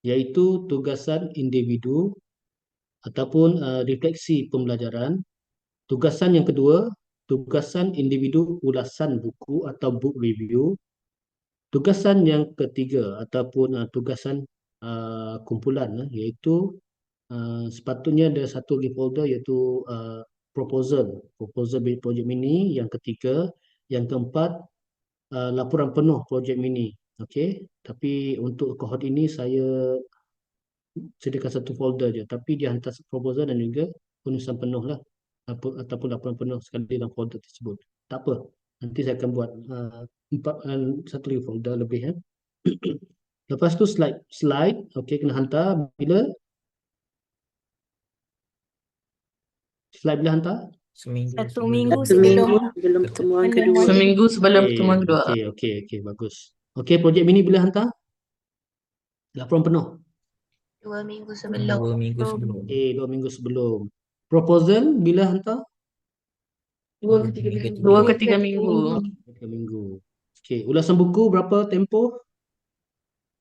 iaitu tugasan individu ataupun refleksi pembelajaran. Tugasan yang kedua, tugasan individu ulasan buku atau book review. Tugasan yang ketiga ataupun tugasan kumpulan, iaitu sepatutnya ada satu lagi folder iaitu proposal. Proposal projek mini. Yang ketiga, yang keempat, laporan penuh projek mini. Okey, tapi untuk kohort ini saya sediakan satu folder je, tapi dia hantar proposal dan juga penulisan penuh lah, ataupun laporan penuh sekali dalam folder tersebut. Tak apa, nanti saya akan buat satu lagi folder lebih. Lepas tu slide, okey, kena hantar bila? Slide bila hantar? Seminggu Satu sebelum. minggu sebelum Seminggu sebelum pertemuan kedua. penemuan kedua. Seminggu sebelum pertemuan kedua. Okey, bagus. Okey, projek mini bila hantar? Laporan penuh. 2 minggu sebelum. 2 minggu sebelum. Okey, 2 minggu sebelum. Proposal bila hantar? 2 ke 3 minggu. 2 ke 3 minggu. 3 minggu. Okey, ulasan buku berapa tempoh?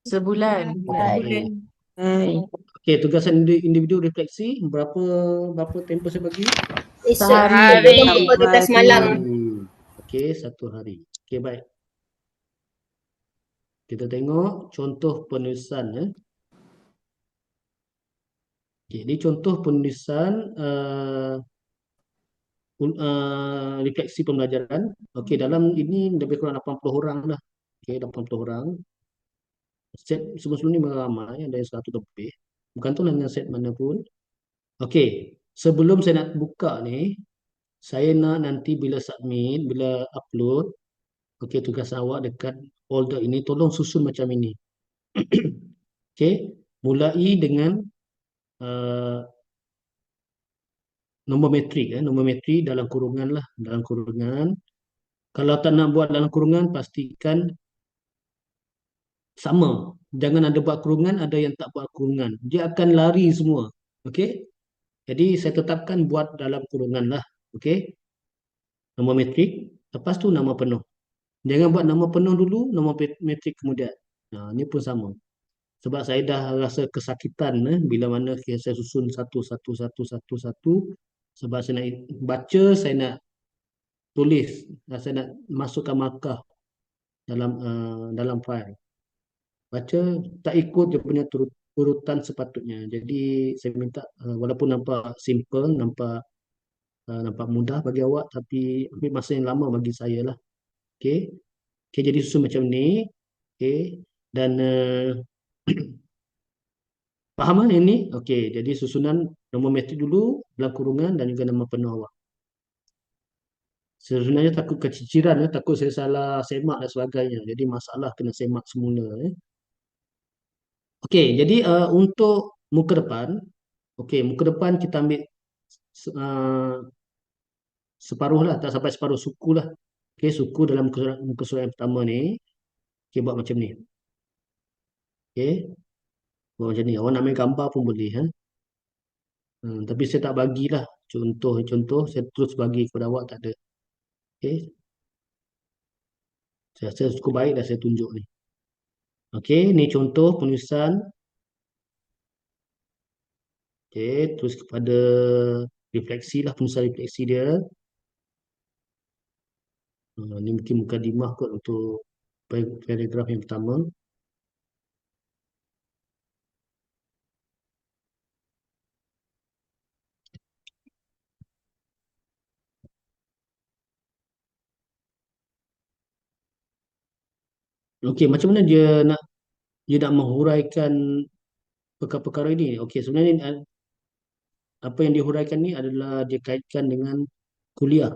Sebulan. Okey. Hai. Okey, tugasan individu refleksi berapa tempoh saya bagi? Sehari. Sampai kita semalam. Okey, 1 hari. Okey, baik. Kita tengok contoh penulisan ya. Okey, ini contoh penulisan refleksi pembelajaran. Okey, dalam ini lebih kurang 80 orang lah. Okey, 80 orang. Set sebelum ni ramai, ada yang 100 lebih. Bukan tu dengan set mana pun. Okey, sebelum saya nak buka ni, saya nak nanti bila submit, bila upload, okey, tugas awak dekat folder ini tolong susun macam ini. Okey, mulai dengan nombor metrik nombor metrik dalam kurungan lah, dalam kurungan. Kalau tak nak buat dalam kurungan, pastikan sama. Jangan ada buat kurungan, ada yang tak buat kurungan. Dia akan lari semua. Okey? Jadi saya tetapkan buat dalam kurungan lah. Okey? Nombor metrik, lepas tu nama penuh. Jangan buat nama penuh dulu, nombor metrik kemudian. Nah, ini pun sama. Sebab saya dah rasa kesakitan bila mana saya susun satu. Sebab saya nak baca, saya nak tulis, saya nak masukkan markah dalam file. Baca tak ikut dia punya urutan sepatutnya. Jadi saya minta walaupun nampak simple, nampak mudah bagi awak, tapi ambil masa yang lama bagi saya lah. Okey. Okey, jadi susun macam ni. Okey. Dan faham kan ini? Okey, jadi susunan nombor metrik dulu, dalam kurungan dan juga nama penuh awak. Sebenarnya takut keciciran, takut saya salah semak dan sebagainya. Jadi masalah kena semak semula. Okey, jadi untuk muka depan, muka depan kita ambil uh, separuh lah, tak sampai separuh suku lah. Okey, suku dalam muka surat yang pertama ni. Okey, buat macam ni. Okey, buat macam ni. Awak nak ambil gambar pun boleh. Tapi saya tak bagilah contoh, saya terus bagi kepada awak, tak ada. Okey, saya rasa cukup baik dah saya tunjuk ni. Okey, ni contoh penulisan. Okey, terus kepada refleksi lah, penulisan refleksi dia. Ni mungkin mukadimah kot untuk paragraf yang pertama. Okey, macam mana dia nak menghuraikan perkara-perkara ini? Okey, sebenarnya apa yang dihuraikan ni adalah dia kaitkan dengan kuliah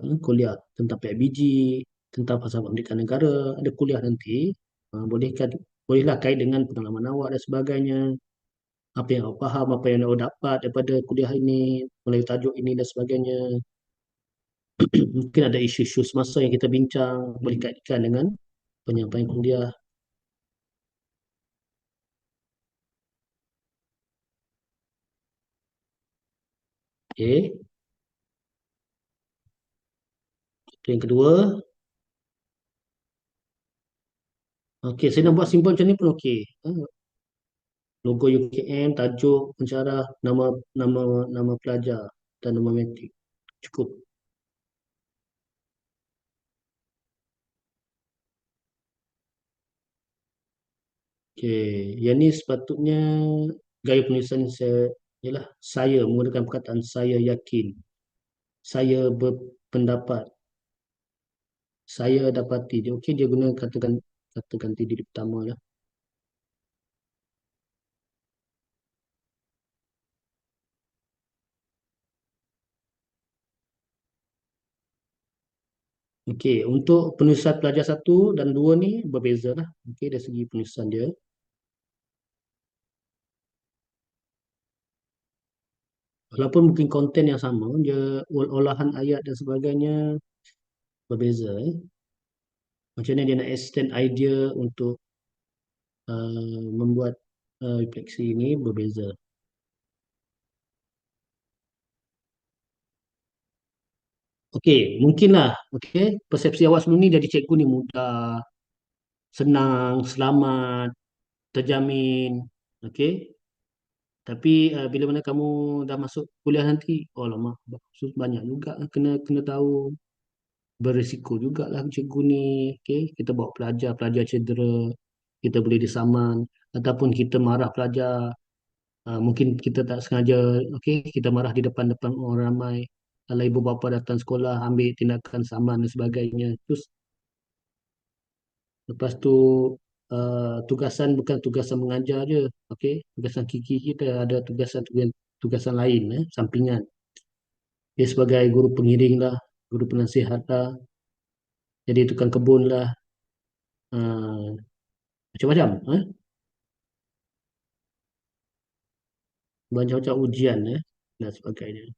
tentang PIBG, tentang pasal pendidikan negara, ada kuliah nanti. Bolehlah kait dengan pengalaman awak dan sebagainya. Apa yang awak faham, apa yang awak dapat daripada kuliah ini, melalui tajuk ini dan sebagainya. Mungkin ada isu-isu semasa yang kita bincang, boleh kaitkan dengan penyampaian kuliah. Okey. Yang kedua, okey, saya nak buat simbol macam ni pun okey. Logo UKM, tajuk, pensyarah, nama pelajar dan nama metrik. Cukup. Okey, yang ni sepatutnya gaya penulisan ialah saya menggunakan perkataan saya yakin. Saya berpendapat. Saya dapati. Okey, dia guna kata ganti diri pertama lah. Okey, untuk penulisan pelajar 1 dan 2 ni berbeza lah. Okey, dari segi penulisan dia. Walaupun mungkin konten yang sama, dia olahan ayat dan sebagainya berbeza. Macam mana dia nak extend idea untuk membuat refleksi ini berbeza. Okey, mungkinlah. Okey, persepsi awak sebelum ni jadi cikgu ni mudah, senang, selamat, terjamin. Okey. Tapi bila mana kamu dah masuk kuliah nanti, oh lama, banyak juga kena kena tahu, berisiko jugalah cikgu ni. Okey, kita bawa pelajar, pelajar cedera, kita boleh disaman ataupun kita marah pelajar. Mungkin kita tak sengaja, okey, kita marah di depan-depan orang ramai. Kalau ibu bapa datang sekolah, ambil tindakan saman dan sebagainya. Terus lepas tu tugasan bukan tugasan mengajar je, okey. Tugasan kiki kita ada tugasan lain, sampingan. Dia sebagai guru pengiring lah, guru penasihat lah, jadi tukang kebun lah, uh, macam-macam, macam-macam ujian dan sebagainya.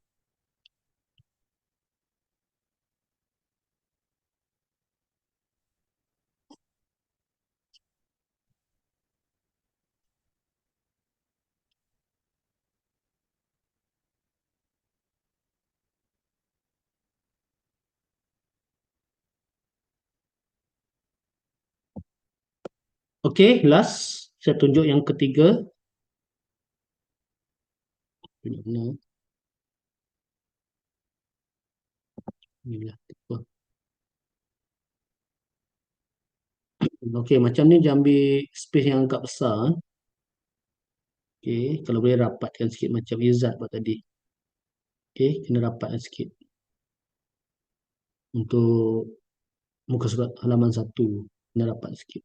Okey, last saya tunjuk yang ketiga. Tunjuk mana? Inilah. Okey, macam ni dia ambil space yang agak besar. Okey, kalau boleh rapatkan sikit macam Izzat buat tadi. Okey, kena rapatkan sikit untuk muka surat halaman 1. Kena rapat sikit.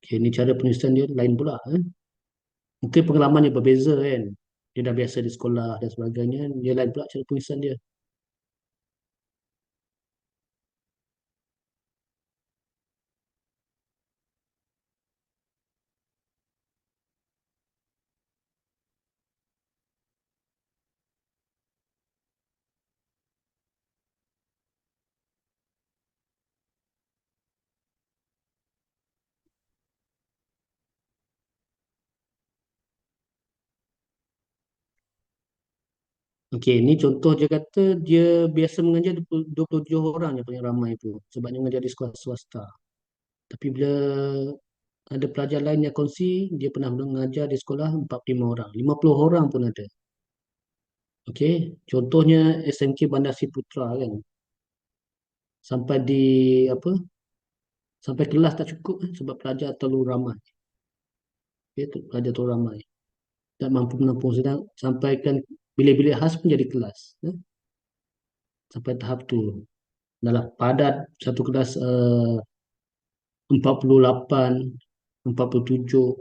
Okey, ni cara penulisan dia lain pula. Mungkin pengalamannya berbeza kan. Dia dah biasa di sekolah dan sebagainya. Dia lain pula cara penulisan dia. Okey, ni contoh dia kata dia biasa mengajar 27 orang yang paling ramai tu. Sebabnya mengajar di sekolah swasta. Tapi bila ada pelajar lain yang kongsi, dia pernah mengajar di sekolah 45 orang. 50 orang pun ada. Okey, contohnya SMK Bandar Sri Putra kan. Sampai di apa? Sampai kelas tak cukup sebab pelajar terlalu ramai. Okey, pelajar terlalu ramai. Tak mampu menampung sedang sampaikan bilik-bilik khas pun jadi kelas. Sampai tahap tu. Dalam padat satu kelas 48, 47,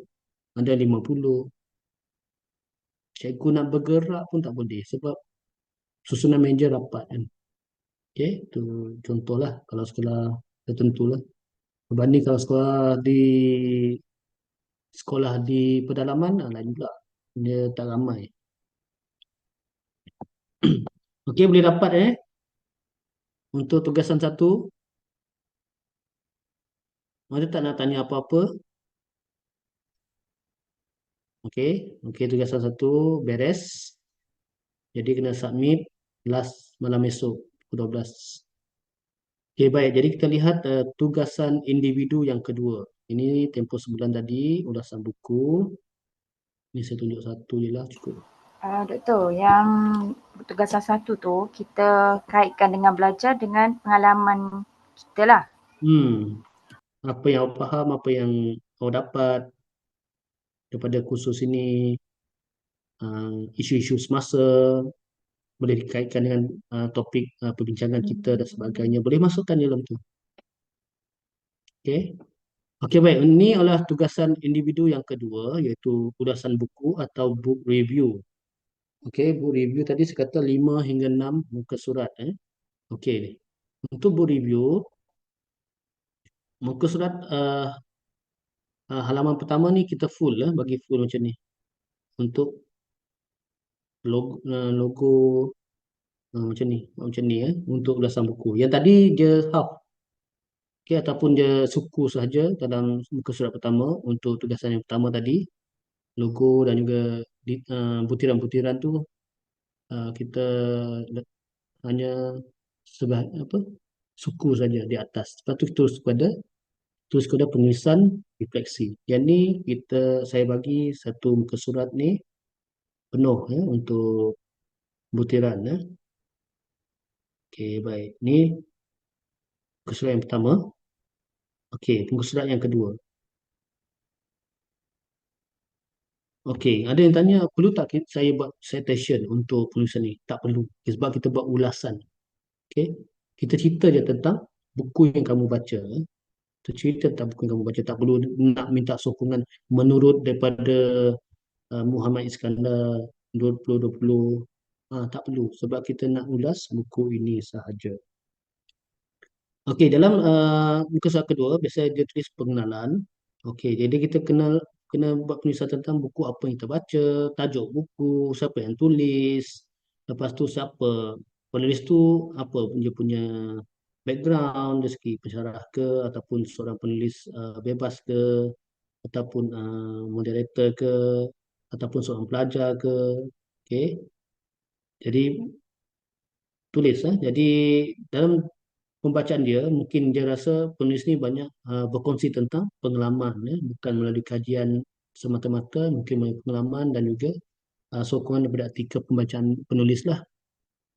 ada 50. Cikgu nak bergerak pun tak boleh sebab susunan meja rapat kan. Okey, tu contohlah kalau sekolah tertentu lah. Berbanding kalau sekolah di pedalaman lain pula. Dia tak ramai. Okey, boleh dapat untuk tugasan 1. Ada tak nak tanya apa-apa? Okey, okey, tugasan 1 beres. Jadi kena submit last malam esok pukul 12. Okey, baik. Jadi kita lihat tugasan individu yang kedua. Ini tempoh sebulan tadi, ulasan buku. Ini saya tunjuk satu je lah, cukup. Doktor, yang tugasan 1 tu kita kaitkan dengan belajar dengan pengalaman kita lah. Apa yang awak faham, apa yang awak dapat daripada kursus ini, isu-isu semasa, boleh dikaitkan dengan topik perbincangan kita dan sebagainya. Boleh masukkan dalam tu. Okey. Okey, baik. Ini adalah tugasan individu yang kedua, iaitu ulasan buku atau book review. Okey, book review tadi saya kata 5 hingga 6 muka surat. Okey. Untuk book review, muka surat halaman pertama ni kita full bagi full macam ni. Untuk logo macam ni untuk ulasan buku. Yang tadi je half, okay, ataupun je suku sahaja dalam muka surat pertama untuk tugasan yang pertama tadi, logo dan juga butiran-butiran tu kita hanya apa suku saja di atas. Lepas tu terus kepada penulisan refleksi. Yang ni saya bagi satu muka surat ni penuh untuk butiran. Okey, baik. Ni muka surat yang pertama. Okey, muka surat yang kedua. Okey, ada yang tanya perlu tak saya buat citation untuk penulisan ni? Tak perlu. Sebab kita buat ulasan. Okey. Kita cerita je tentang buku yang kamu baca. Kita cerita tentang buku yang kamu baca. Tak perlu nak minta sokongan menurut daripada Muhammad Iskandar 2020. Tak perlu. Sebab kita nak ulas buku ini sahaja. Okey, dalam muka surat kedua, biasanya dia tulis pengenalan. Okey, jadi kita kena buat penulisan tentang buku apa yang kita baca, tajuk buku, siapa yang tulis, lepas tu siapa penulis tu, apa dia punya background, dari segi pensyarah ke, ataupun seorang penulis bebas ke, ataupun moderator ke, ataupun seorang pelajar ke. Okey, jadi tulis. Jadi dalam pembacaan dia, mungkin dia rasa penulis ni banyak berkongsi tentang pengalaman, bukan melalui kajian semata-mata, mungkin melalui pengalaman dan juga sokongan daripada artikel pembacaan penulis lah.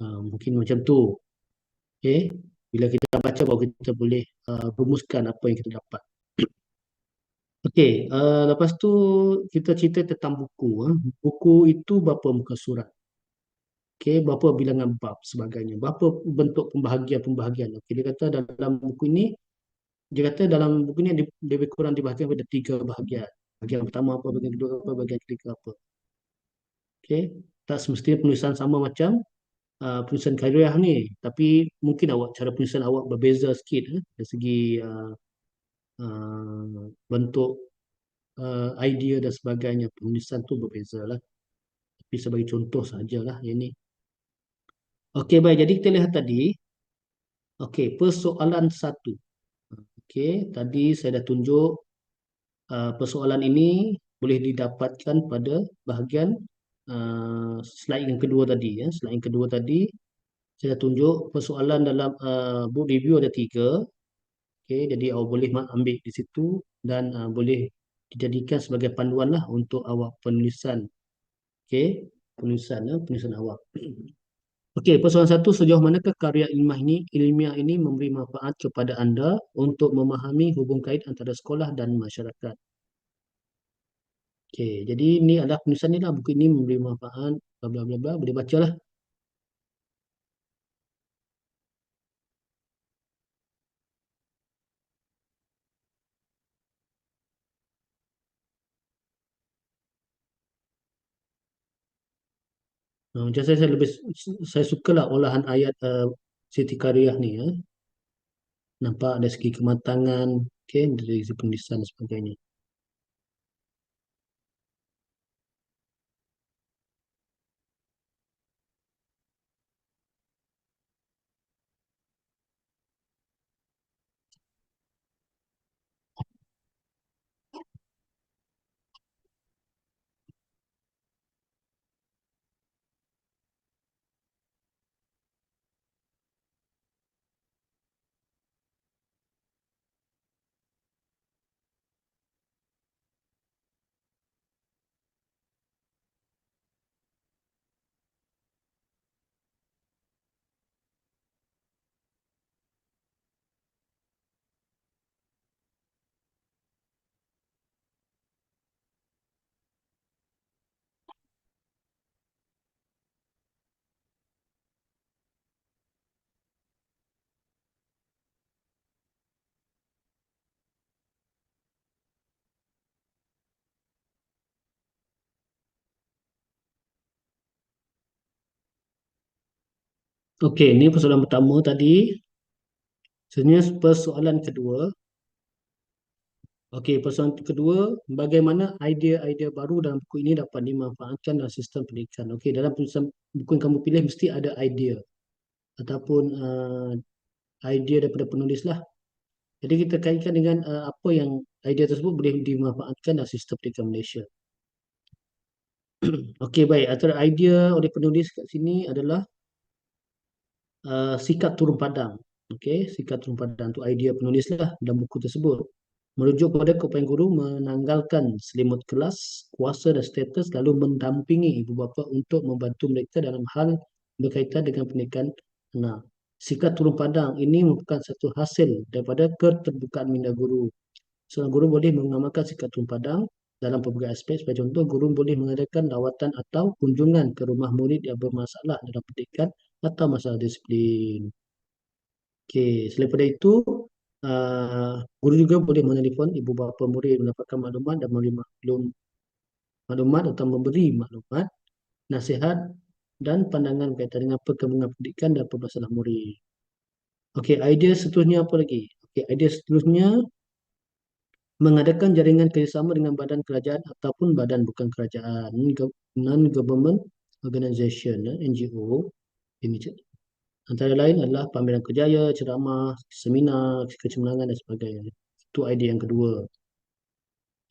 Mungkin macam tu. Okay? Bila kita baca baru kita boleh rumuskan apa yang kita dapat. Okey, lepas tu kita cerita tentang buku. Buku itu berapa muka surat? Okey, berapa bilangan bab sebagainya. Berapa bentuk pembahagian-pembahagian. Okey, dia kata dalam buku ini, dia kata dalam buku ini dia lebih kurang dibahagi pada 3 bahagian. Bahagian pertama apa, bahagian kedua apa, bahagian ketiga apa. Okey, tak semestinya penulisan sama macam penulisan khairiah ni, tapi mungkin cara penulisan awak berbeza sikit dari segi bentuk idea dan sebagainya. Penulisan tu berbeza lah. Tapi sebagai contoh sajalah yang ni. Okey, baik. Jadi kita lihat tadi. Okey, persoalan 1. Okey, tadi saya dah tunjuk persoalan ini boleh didapatkan pada bahagian slide yang kedua tadi. Slide yang kedua tadi saya dah tunjuk persoalan dalam book review ada 3. Okey, jadi awak boleh ambil di situ dan boleh dijadikan sebagai panduan lah untuk awak penulisan. Okey, penulisan awak. Okey, persoalan 1, sejauh manakah karya ilmiah ini memberi manfaat kepada anda untuk memahami hubung kait antara sekolah dan masyarakat? Okey, jadi ini adalah penulisan ni lah. Buku ini memberi manfaat, bla bla bla bla. Boleh baca lah. Macam saya sukalah olahan ayat Siti Kariyah ni. Nampak dari segi kematangan, okay, dari segi penulisan dan sebagainya. Okey, ini persoalan pertama tadi. Sebenarnya persoalan kedua. Okey, persoalan kedua, bagaimana idea-idea baru dalam buku ini dapat dimanfaatkan dalam sistem pendidikan. Okey, dalam tulisan buku yang kamu pilih mesti ada idea ataupun idea daripada penulis lah. Jadi kita kaitkan dengan apa yang idea tersebut boleh dimanfaatkan dalam sistem pendidikan Malaysia. Okey, baik. Antara idea oleh penulis kat sini adalah sikap turun padang. Okey, sikap turun padang tu idea penulis lah dalam buku tersebut. Merujuk kepada keupayaan guru menanggalkan selimut kelas, kuasa dan status lalu mendampingi ibu bapa untuk membantu mereka dalam hal berkaitan dengan pendidikan anak. Sikap turun padang ini merupakan satu hasil daripada keterbukaan minda guru. Seorang guru boleh mengamalkan sikap turun padang dalam pelbagai aspek. Sebagai contoh, guru boleh mengadakan lawatan atau kunjungan ke rumah murid yang bermasalah dalam pendidikan atau masalah disiplin. Okey, selain daripada itu, guru juga boleh menelefon ibu bapa murid mendapatkan maklumat dan memberi maklumat atau memberi maklumat, nasihat dan pandangan berkaitan dengan perkembangan pendidikan dan permasalahan murid. Okey, idea seterusnya apa lagi? Okey, idea seterusnya mengadakan jaringan kerjasama dengan badan kerajaan ataupun badan bukan kerajaan, non-government organisation, NGO. Ini antara lain adalah pameran kerjaya, ceramah, seminar, kecemerlangan dan sebagainya. Itu idea yang kedua.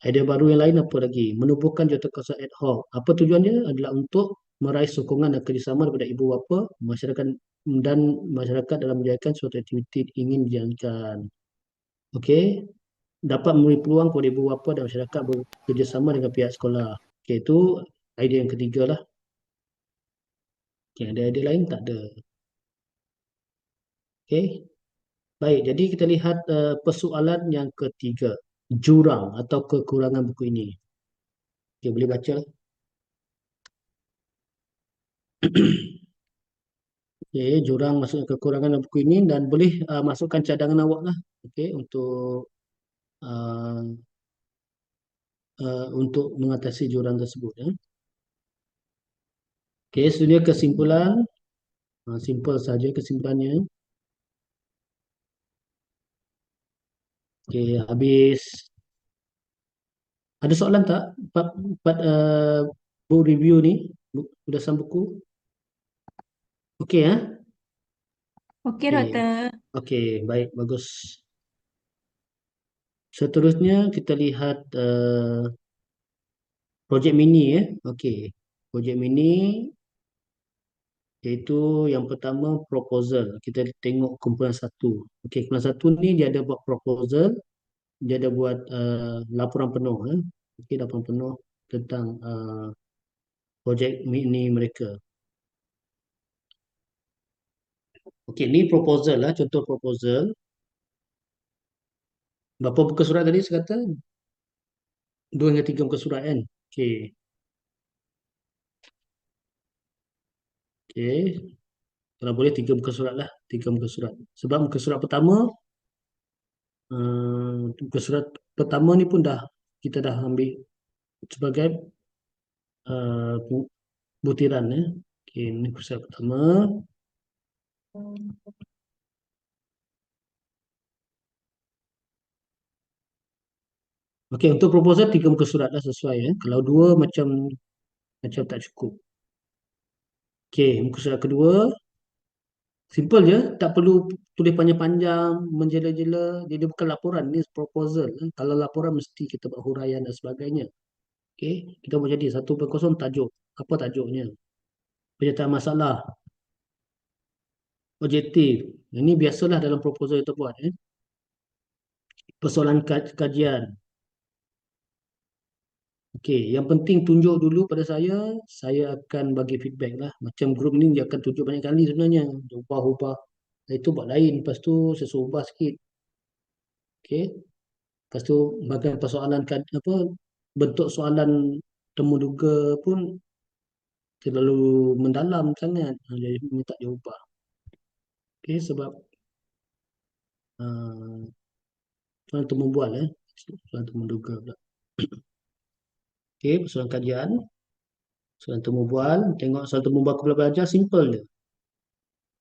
Idea baru yang lain apa lagi? Menubuhkan jawatankuasa ad hoc. Apa tujuannya? Adalah untuk meraih sokongan dan kerjasama daripada ibu bapa, masyarakat dan masyarakat dalam menjalankan suatu aktiviti ingin dijalankan. Okey, dapat memberi peluang kepada ibu bapa dan masyarakat bekerjasama dengan pihak sekolah. Okey, itu idea yang ketiga lah. Okey, ada idea lain tak ada. Okey, baik. Jadi kita lihat persoalan yang ketiga, jurang atau kekurangan buku ini. Okey, boleh baca lah. Okey, jurang maksudnya kekurangan dalam buku ini dan boleh masukkan cadangan awak lah. Okey, uh, untuk mengatasi jurang tersebut. Okey, seterusnya kesimpulan. Simple saja kesimpulannya. Okey, habis. Ada soalan tak? Part book review ni, ulasan buku. Okey, Okey, Okey. doktor. Okey, baik, bagus. Seterusnya kita lihat projek mini Okey. Projek mini iaitu yang pertama proposal. Kita tengok kumpulan satu. Okey, kumpulan satu ni dia ada buat proposal, dia ada buat laporan penuh Okey, laporan penuh tentang projek mini mereka. Okey, ni proposal lah, contoh proposal. Berapa muka surat tadi saya kata? 2 hingga 3 muka surat kan? Okey. Okey. Kalau boleh 3 muka surat lah. 3 muka surat. Sebab muka surat pertama, muka surat pertama ni pun kita dah ambil sebagai butiran Okey, ni muka surat pertama. Okey, untuk proposal 3 muka surat lah sesuai Kalau 2 macam tak cukup. Okey, muka surat kedua simple je, tak perlu tulis panjang-panjang, menjela-jela. Dia bukan laporan, ni proposal. Kalau laporan mesti kita buat huraian dan sebagainya. Okey, kita buat jadi 1/0 tajuk. Apa tajuknya? Penyertaan masalah, objektif. Ini biasalah dalam proposal kita buat. Persoalan kajian. Okey, yang penting tunjuk dulu pada saya akan bagi feedback lah. Macam grup ni dia akan tunjuk banyak kali sebenarnya. Dia ubah-ubah. Itu buat lain, lepas tu saya suruh ubah sikit. Okey. Lepas tu bagian persoalan apa bentuk soalan temu duga pun terlalu mendalam sangat. Jadi minta dia ubah. Okey, sebab soalan temu bual soalan temu duga pula. Okey, persoalan kajian, soalan temu bual, tengok soalan temu bual kepala belajar simple je.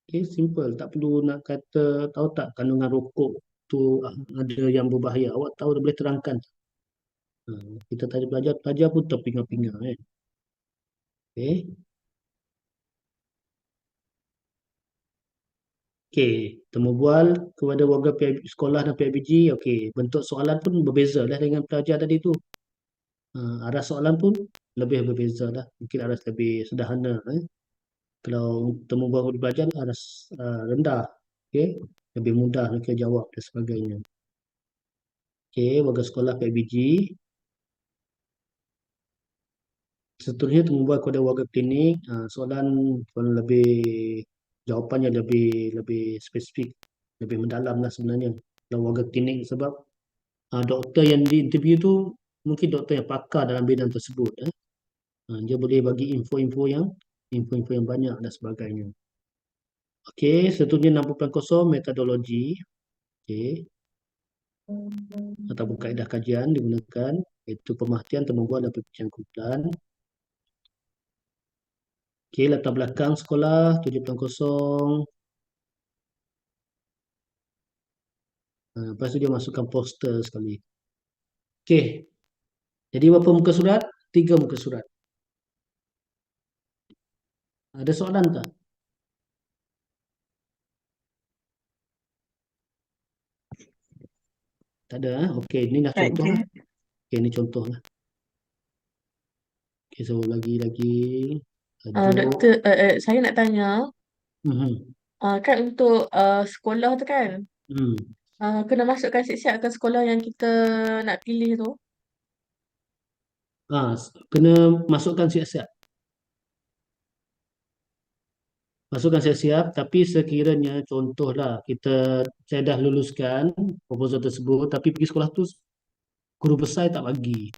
Okey, simple, tak perlu nak kata tahu tak kandungan rokok tu ada yang berbahaya. Awak tahu dia boleh terangkan. Kita tanya pelajar pun terpinga-pinga kan. Okey. Okey, temu bual kepada warga sekolah dan PIBG. Okey, bentuk soalan pun berbeza lah dengan pelajar tadi tu. Arah soalan pun lebih berbeza lah. Mungkin arah lebih sederhana. Kalau temu bual pelajar arah rendah. Okey, lebih mudah mereka jawab dan sebagainya. Okey, warga sekolah PIBG. Seterusnya temu bual kepada warga klinik. Soalan pun lebih, jawapannya lebih spesifik, lebih mendalam lah sebenarnya. Kalau warga klinik sebab doktor yang diinterview tu mungkin doktor yang pakar dalam bidang tersebut. Dia boleh bagi info-info yang banyak dan sebagainya. Okey, seterusnya 60.0 metodologi. Okey. Ataupun kaedah kajian digunakan, iaitu pemerhatian, temu bual dan perkongsian kumpulan. Okey, latar belakang sekolah 7.0. Lepas tu dia masukkan poster sekali. Okey. Jadi berapa muka surat? 3 muka surat. Ada soalan tak? Tak ada. Okey, ini dah Tak contoh ada. lah. Okey, ini contoh lah. Okey, so lagi tajuk. Doktor, saya nak tanya, Mhm. kan untuk sekolah tu kan, Hmm. kena masukkan siap-siap ke sekolah yang kita nak pilih tu? Kena masukkan siap-siap. Masukkan siap-siap, tapi sekiranya contohlah saya dah luluskan proposal tersebut, tapi pergi sekolah tu guru besar tak bagi.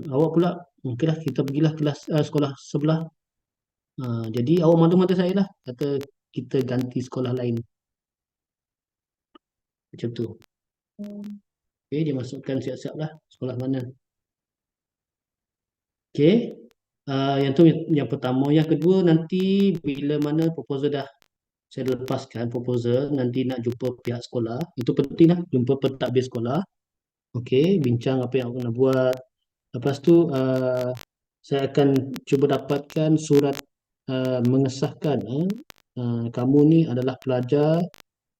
Awak pula mungkinlah kita pergilah kelas sekolah sebelah. Jadi awak mata-mata saya lah, kata kita ganti sekolah lain. Macam tu. Okey, dia masukkan siap-siap lah sekolah mana. Okey. Yang tu yang pertama. Yang kedua, nanti bila mana proposal dah saya lepaskan proposal, nanti nak jumpa pihak sekolah. Itu penting lah, jumpa pentadbir sekolah. Okey, bincang apa yang awak nak buat. Lepas tu saya akan cuba dapatkan surat mengesahkan kamu ni adalah pelajar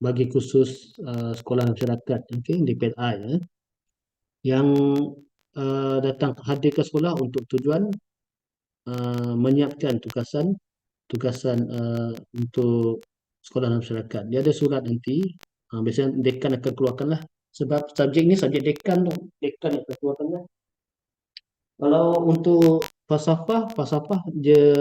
bagi khusus sekolah masyarakat, DPLI, yang datang hadir ke sekolah untuk tujuan menyiapkan tugasan untuk sekolah masyarakat. Dia ada surat nanti, biasanya dekan akan keluarkan lah. Sebab subjek ni subjek dekan tu, dekan yang akan keluarkan lah. Kalau untuk falsafah dia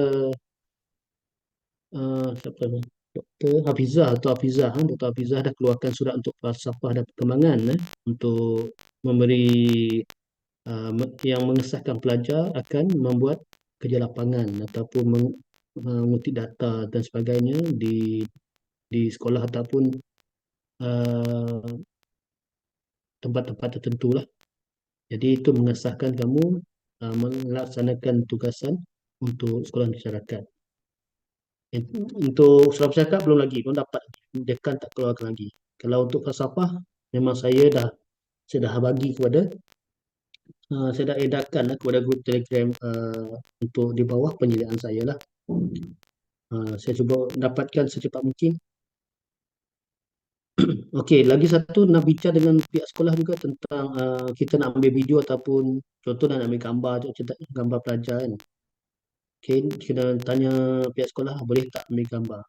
siapa ni? Dr. Hafizah atau Hafizah, Dr. Hafizah dah keluarkan surat untuk falsafah dan perkembangan untuk memberi yang mengesahkan pelajar akan membuat kerja lapangan ataupun mengutip data dan sebagainya di sekolah ataupun tempat-tempat tertentu lah. Jadi itu mengesahkan kamu melaksanakan tugasan untuk sekolah masyarakat. Untuk sekolah masyarakat belum lagi, belum dapat. Dekan tak keluarkan lagi. Kalau untuk falsafah, memang saya dah bagi kepada saya dah edarkan kepada grup Telegram untuk di bawah penyelidikan saya lah. Saya cuba dapatkan secepat mungkin. Okey, lagi satu nak bincang dengan pihak sekolah juga tentang kita nak ambil video ataupun contoh nak ambil gambar pelajar kan. Okey, kena tanya pihak sekolah boleh tak ambil gambar.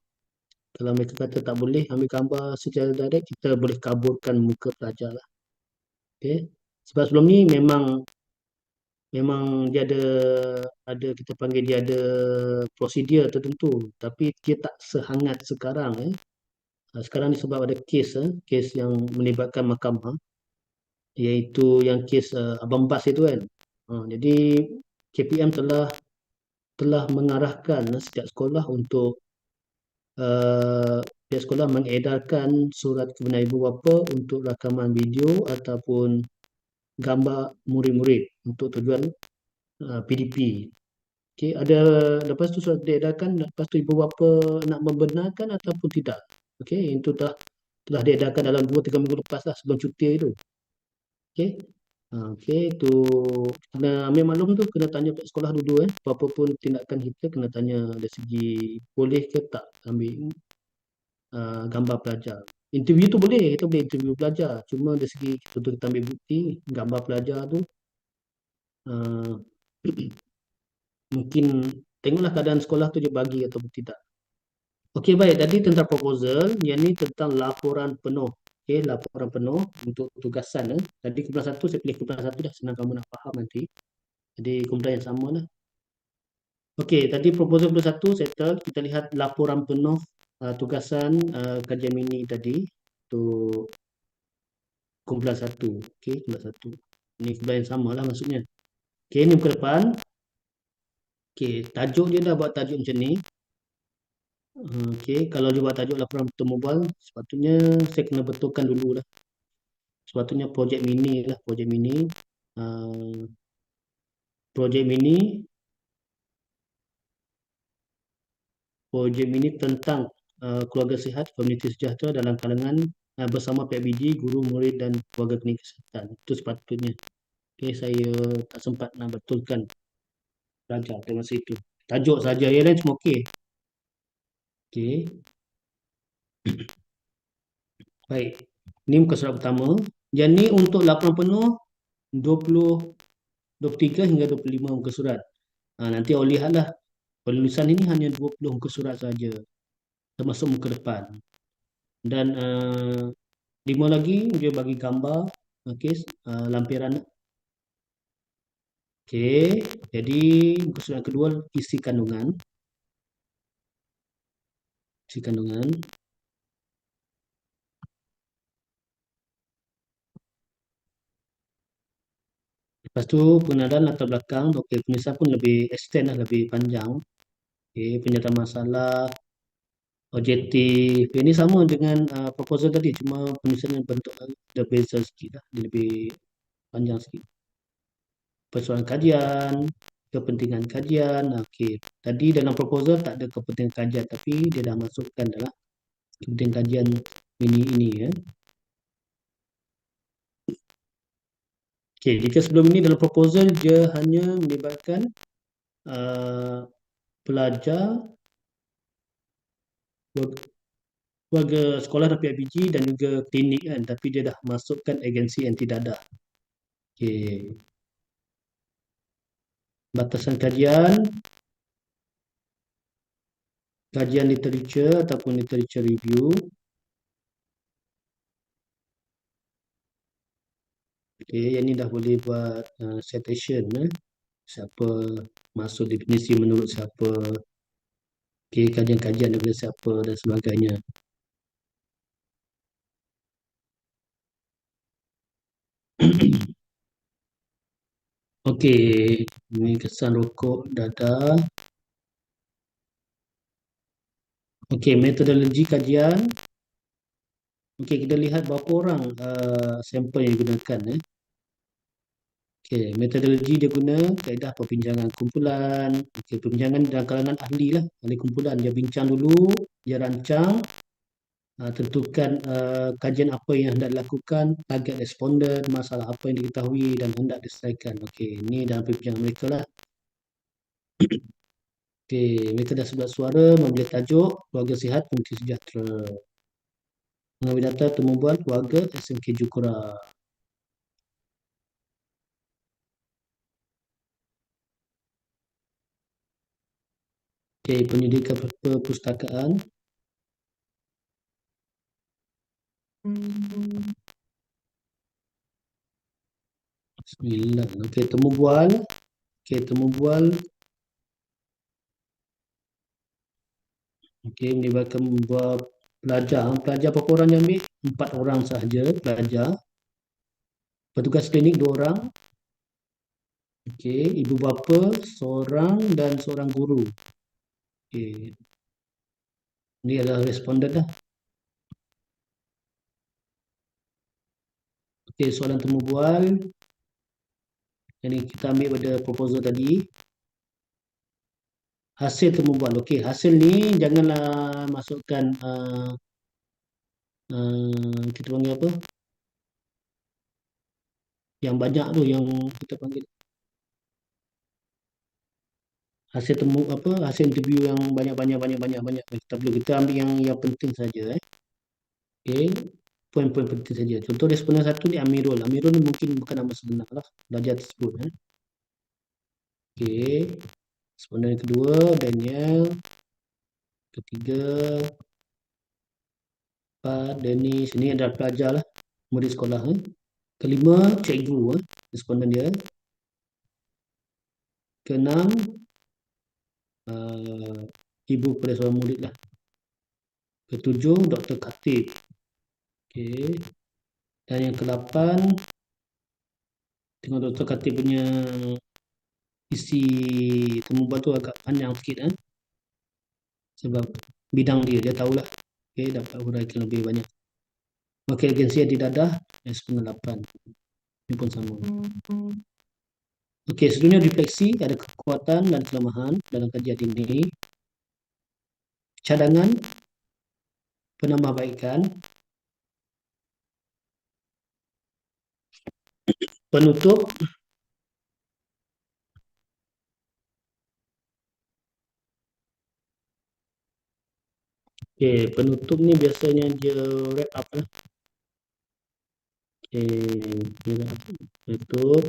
Kalau mereka kata tak boleh ambil gambar secara direct, kita boleh kaburkan muka pelajar lah. Okey. Sebab sebelum ni memang dia ada kita panggil dia ada prosedur tertentu, tapi dia tak sehangat sekarang. Sekarang ni sebab ada kes yang melibatkan mahkamah, iaitu yang kes Abang Bas itu kan. Jadi KPM telah mengarahkan setiap sekolah untuk pihak sekolah mengedarkan surat kebenaran ibu bapa untuk rakaman video ataupun gambar murid-murid untuk tujuan PDP. Okey, lepas tu surat diedarkan, lepas tu ibu bapa nak membenarkan ataupun tidak. Okey, itu dah telah diedarkan dalam 2-3 minggu lepas lah sebelum cuti itu. Okey. Okey, tu kena ambil maklum tu, kena tanya pihak sekolah dulu apa pun tindakan kita kena tanya dari segi boleh ke tak ambil gambar pelajar. Interview tu boleh, kita boleh interview pelajar. Cuma dari segi kita ambil bukti gambar pelajar tu uh, mungkin tengoklah keadaan sekolah tu dia bagi atau tidak. Okey, baik. Tadi tentang proposal, yang ni tentang laporan penuh. Okey, laporan penuh untuk tugasan. Tadi kumpulan 1 saya pilih kumpulan 1 dah, senang kamu nak faham nanti. Jadi kumpulan yang sama lah. Okey, tadi proposal kumpulan 1 settle. Kita lihat laporan penuh tugasan kajian mini tadi untuk kumpulan 1. Okey, kumpulan 1. Ini kumpulan yang sama lah maksudnya. Okey, ni muka depan. Okey, tajuk dia dah buat tajuk macam ni. Okey, kalau dia buat tajuk laporan bertemu sepatutnya saya kena betulkan dulu lah. Sepatutnya projek mini lah, projek mini. Projek mini tentang keluarga sihat, komuniti sejahtera dalam kalangan bersama PIBG, guru, murid dan keluarga klinik kesihatan. Itu sepatutnya. Okey, saya tak sempat nak betulkan pelajar pada masa itu. Tajuk saja, yang lain semua okey. Okey. Baik. Ini muka surat pertama. Yang ni untuk laporan penuh 23 hingga 25 muka surat. Nanti awak lihatlah. Penulisan ini hanya 20 muka surat saja. Termasuk muka depan. Dan 5 lagi dia bagi gambar. Okey, lampiran. Okey, jadi muka surat kedua isi kandungan. Isi kandungan. Lepas tu pengenalan latar belakang. Okey, penulisan pun lebih extend lah, lebih panjang. Okey, penyataan masalah, objektif. Ini sama dengan proposal tadi, cuma penulisan bentuk dia beza sikit lah. Dia lebih panjang sikit. Persoalan kajian, kepentingan kajian. Okey, tadi dalam proposal tak ada kepentingan kajian, tapi dia dah masukkan dalam kepentingan kajian ini ya. Okey, jika sebelum ini dalam proposal dia hanya melibatkan pelajar, warga sekolah dan PIBG dan juga klinik kan, tapi dia dah masukkan agensi anti dadah. Okey. Batasan kajian literature ataupun literature review. Okey, yang ni dah boleh buat citation siapa masuk definisi menurut siapa. Okey, kajian-kajian daripada siapa dan sebagainya. Okey, ini kesan rokok dadah. Okey, metodologi kajian. Okey, kita lihat berapa orang sampel yang digunakan. Okey, metodologi dia guna kaedah perbincangan kumpulan. Okey, perbincangan dalam kalangan ahli lah, ahli kumpulan. Dia bincang dulu, dia rancang, tentukan kajian apa yang hendak dilakukan, target responden, masalah apa yang diketahui dan hendak diselesaikan. Okey, ini dalam perbincangan mereka lah. Okey, mereka dah sebuah suara memberi tajuk keluarga sihat komuniti sejahtera. Mengambil data temu bual keluarga SMK Jukura. Okey, pendidikan perpustakaan. Bismillah. Okey, temu bual. Okey, temu bual. Okey, melibatkan pelajar. Pelajar berapa orang yang ambil? 4 orang sahaja pelajar. Petugas klinik 2 orang. Okey, ibu bapa seorang dan seorang guru. Okey. Ini adalah responden dah. Okey, soalan temu bual. Yang ni kita ambil pada proposal tadi. Hasil temu bual. Okey, hasil ni janganlah masukkan kita panggil apa? Yang banyak tu, yang kita panggil hasil temu apa? Hasil interview yang banyak. Kita perlu kita ambil yang penting saja. Okey, poin-poin penting saja. Contoh responden satu ni Amirul. Amirul ni mungkin bukan nama sebenar lah, darjah tersebut. Okey, responden yang kedua Daniel, ketiga Pak Dennis. Ini adalah pelajar lah, murid sekolah. Kelima cikgu, responden dia. Keenam ibu kepada seorang murid lah. Ketujuh Dr. Khatib. Okey. Dan yang ke-8 tengok Dr. Khatib punya isi temu tu agak panjang sikit sebab bidang dia tahulah. Okey, dapat huraikan lebih banyak. Okey, agensi adidadah S98. Ini pun sama. Okey, seluruhnya refleksi ada kekuatan dan kelemahan dalam kajian ini. Cadangan penambahbaikan, penutup, okey, penutup ni biasanya dia wrap up lah. Okey, penutup.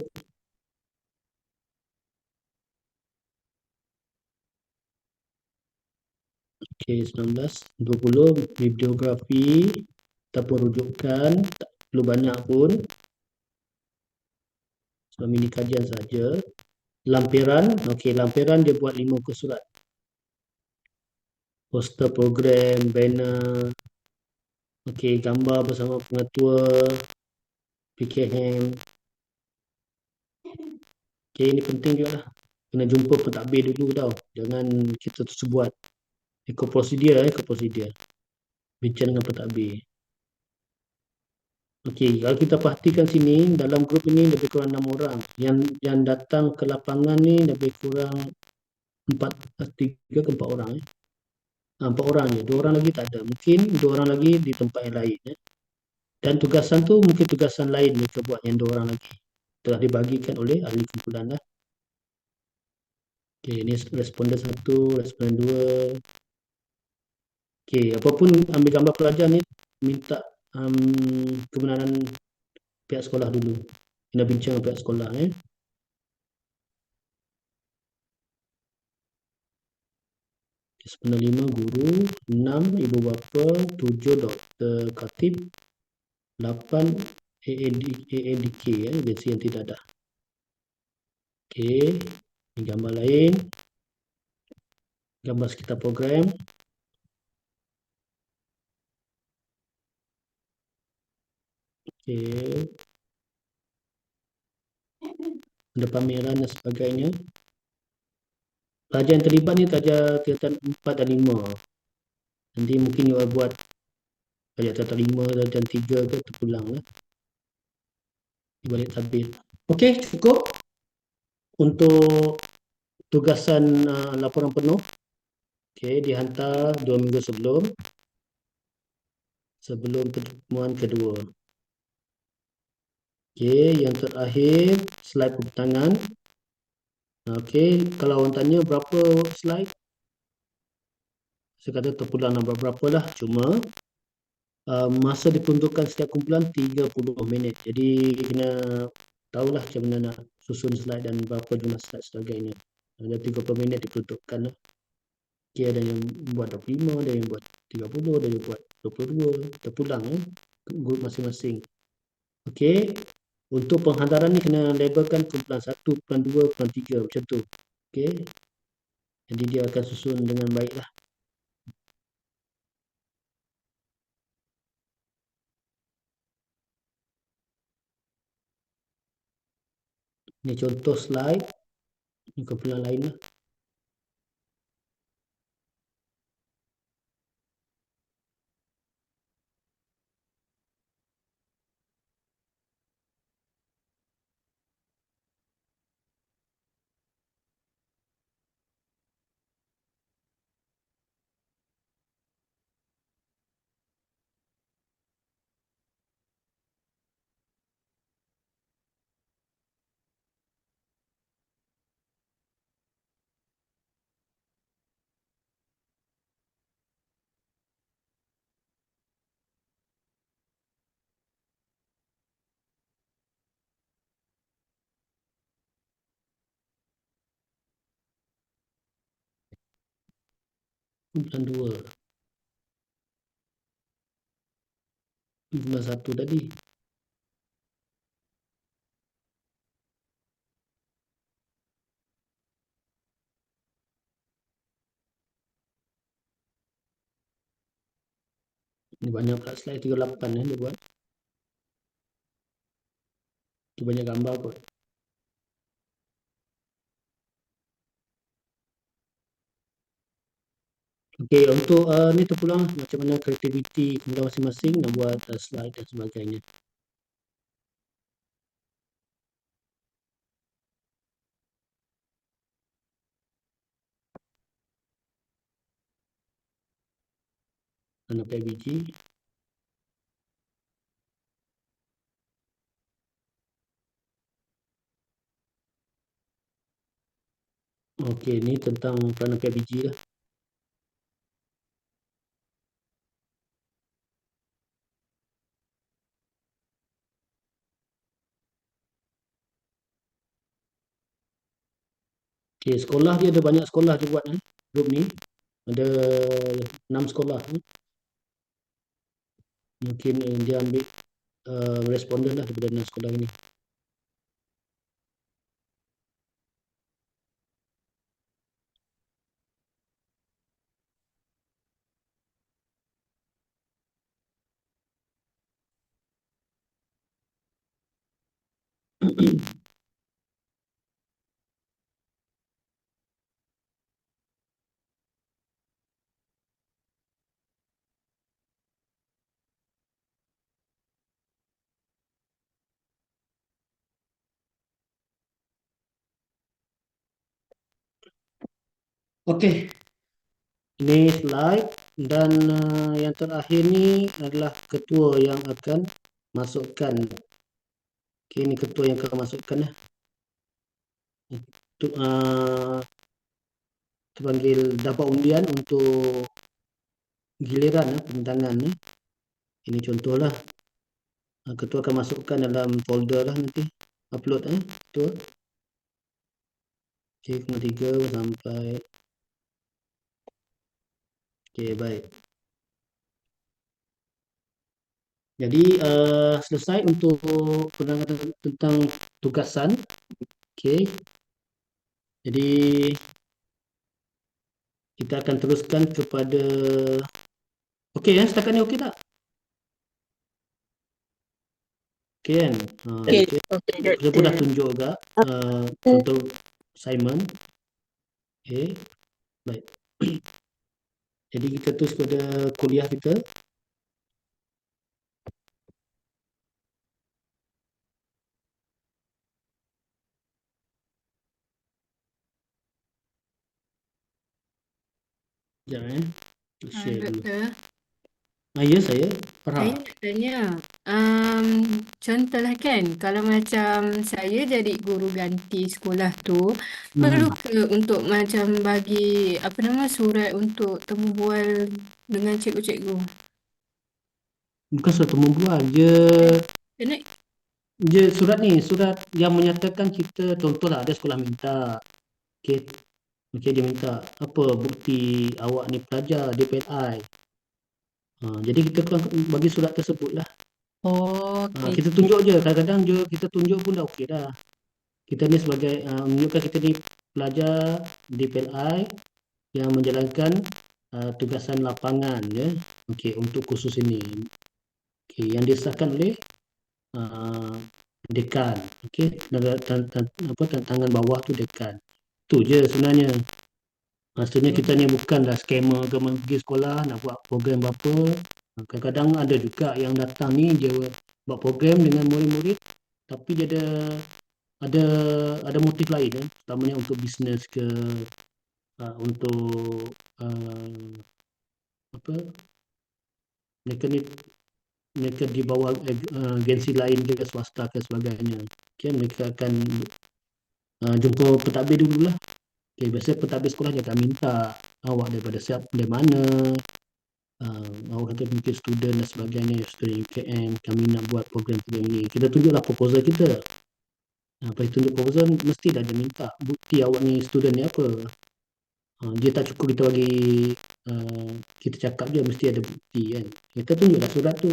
Okey, 19, 20 bibliografi ataupun rujukan, tak perlu banyak pun. Sebab ini kajian saja. Lampiran, okey, lampiran dia buat 5 muka surat. Poster program, banner. Okey, gambar bersama pengatua PKM. Okey, ini penting juga lah. Kena jumpa pentadbir dulu tau. Jangan kita terus buat. Ikut prosedur. Bincang dengan pentadbir. Okey, kalau kita perhatikan sini, dalam grup ini lebih kurang 6 orang. Yang datang ke lapangan ni lebih kurang 3 ke 4 orang. 4 orang je. 2 orang lagi tak ada. Mungkin 2 orang lagi di tempat yang lain. Dan tugasan tu mungkin tugasan lain mereka buat yang 2 orang lagi. Telah dibagikan oleh ahli kumpulan lah. Okey, ini responden 1, responden 2. Okey, apapun ambil gambar pelajar ni minta kebenaran pihak sekolah dulu. Kena bincang dengan pihak sekolah. Responden 5 guru, 6 ibu bapa, 7 Dr. Khatib, 8 AADK agensi yang tidak ada. Okey, ini gambar lain. Gambar sekitar program. Okey. Ada pameran dan sebagainya. Pelajar yang terlibat ni pelajar tingkatan 4 dan 5. Nanti mungkin you buat pelajar tingkatan 5 dan tingkatan 3 ke terpulang lah. Di balik tabir. Okey, cukup untuk tugasan laporan penuh. Okey, dihantar 2 minggu sebelum pertemuan kedua. Okey, yang terakhir slide pepetangan. Okey, kalau orang tanya berapa slide, saya kata terpulang berapa lah. Cuma masa diperuntukkan setiap kumpulan 30 minit. Jadi kena tahulah macam mana nak susun slide dan berapa jumlah slide sebagainya. Ada 30 minit diperuntukkan lah. Okey, ada yang buat 25, ada yang buat 30, ada yang buat 22. Terpulang grup masing-masing. Okey, untuk penghantaran ni kena labelkan kumpulan 1, kumpulan 2, kumpulan 3 macam tu. Okey. Jadi dia akan susun dengan baik lah. Ini contoh slide. Ini kumpulan lain lah. Bulan 2. Bulan 1 tadi. Ini banyak pula slide 38 dia buat. Itu banyak gambar kot. Okey, untuk ni terpulang macam mana kreativiti kita masing-masing nak buat slide dan sebagainya. Mana PBG. Okey, ni tentang peranan PBG lah. Okey, sekolah dia ada banyak sekolah dia buat grup ni. Ada 6 sekolah. Mungkin dia ambil responden lah daripada 6 sekolah ni. Okey, ini slide dan yang terakhir ni adalah ketua yang akan masukkan. Okey, ini ketua yang akan masukkan lah. Itu terpanggil dapat undian untuk giliran pembintangan ni. Ini contohlah. Ketua akan masukkan dalam folder lah nanti. Upload ketua. Okey, 3 sampai. Okey, baik. Jadi selesai untuk penerangkan tentang tugasan. Okey. Jadi kita akan teruskan kepada okey setakat ni okey tak? Okey kan? Okey. Saya pun dah tunjuk juga untuk assignment. Okey. Baik. Jadi kita terus pada kuliah kita. Sekejap share dulu. Doktor, Ya saya Farah. saya nak tanya, contohlah kan, kalau macam saya jadi guru ganti sekolah tu, perlu ke untuk macam bagi surat untuk temu bual dengan cikgu-cikgu? Bukan surat temu bual, Kena surat yang menyatakan kita, contohlah ada sekolah minta. Okey. Okey, dia minta apa bukti awak ni pelajar DPLI. Jadi kita bagi surat tersebut lah. okey. Kita tunjuk je, kadang-kadang kita tunjuk pun dah okey dah. Kita ni sebagai menunjukkan kita ni pelajar DPLI yang menjalankan tugasan lapangan okey untuk kursus ini. Okey, yang disahkan oleh dekan. Okey, tangan bawah tu dekan. Tu je sebenarnya. Maksudnya kita ni bukanlah skamer ke pergi sekolah nak buat program apa. Kadang-kadang ada juga yang datang ni dia buat program dengan murid-murid tapi dia ada motif lain utamanya untuk bisnes ke untuk mereka di bawah agensi lain ke swasta ke sebagainya. Okay, mereka akan jumpa pentadbir dululah. Okay, biasanya pentadbir sekolah dia akan minta awak daripada dari mana, awak kata mungkin student dan sebagainya, student UKM, kami nak buat program ini. Kita tunjuklah proposal kita. Lepas tunjuk proposal, mestilah dia minta bukti awak ni student ni apa. Dia tak cukup kita bagi kita cakap je mesti ada bukti kan. Kita tunjuklah surat tu.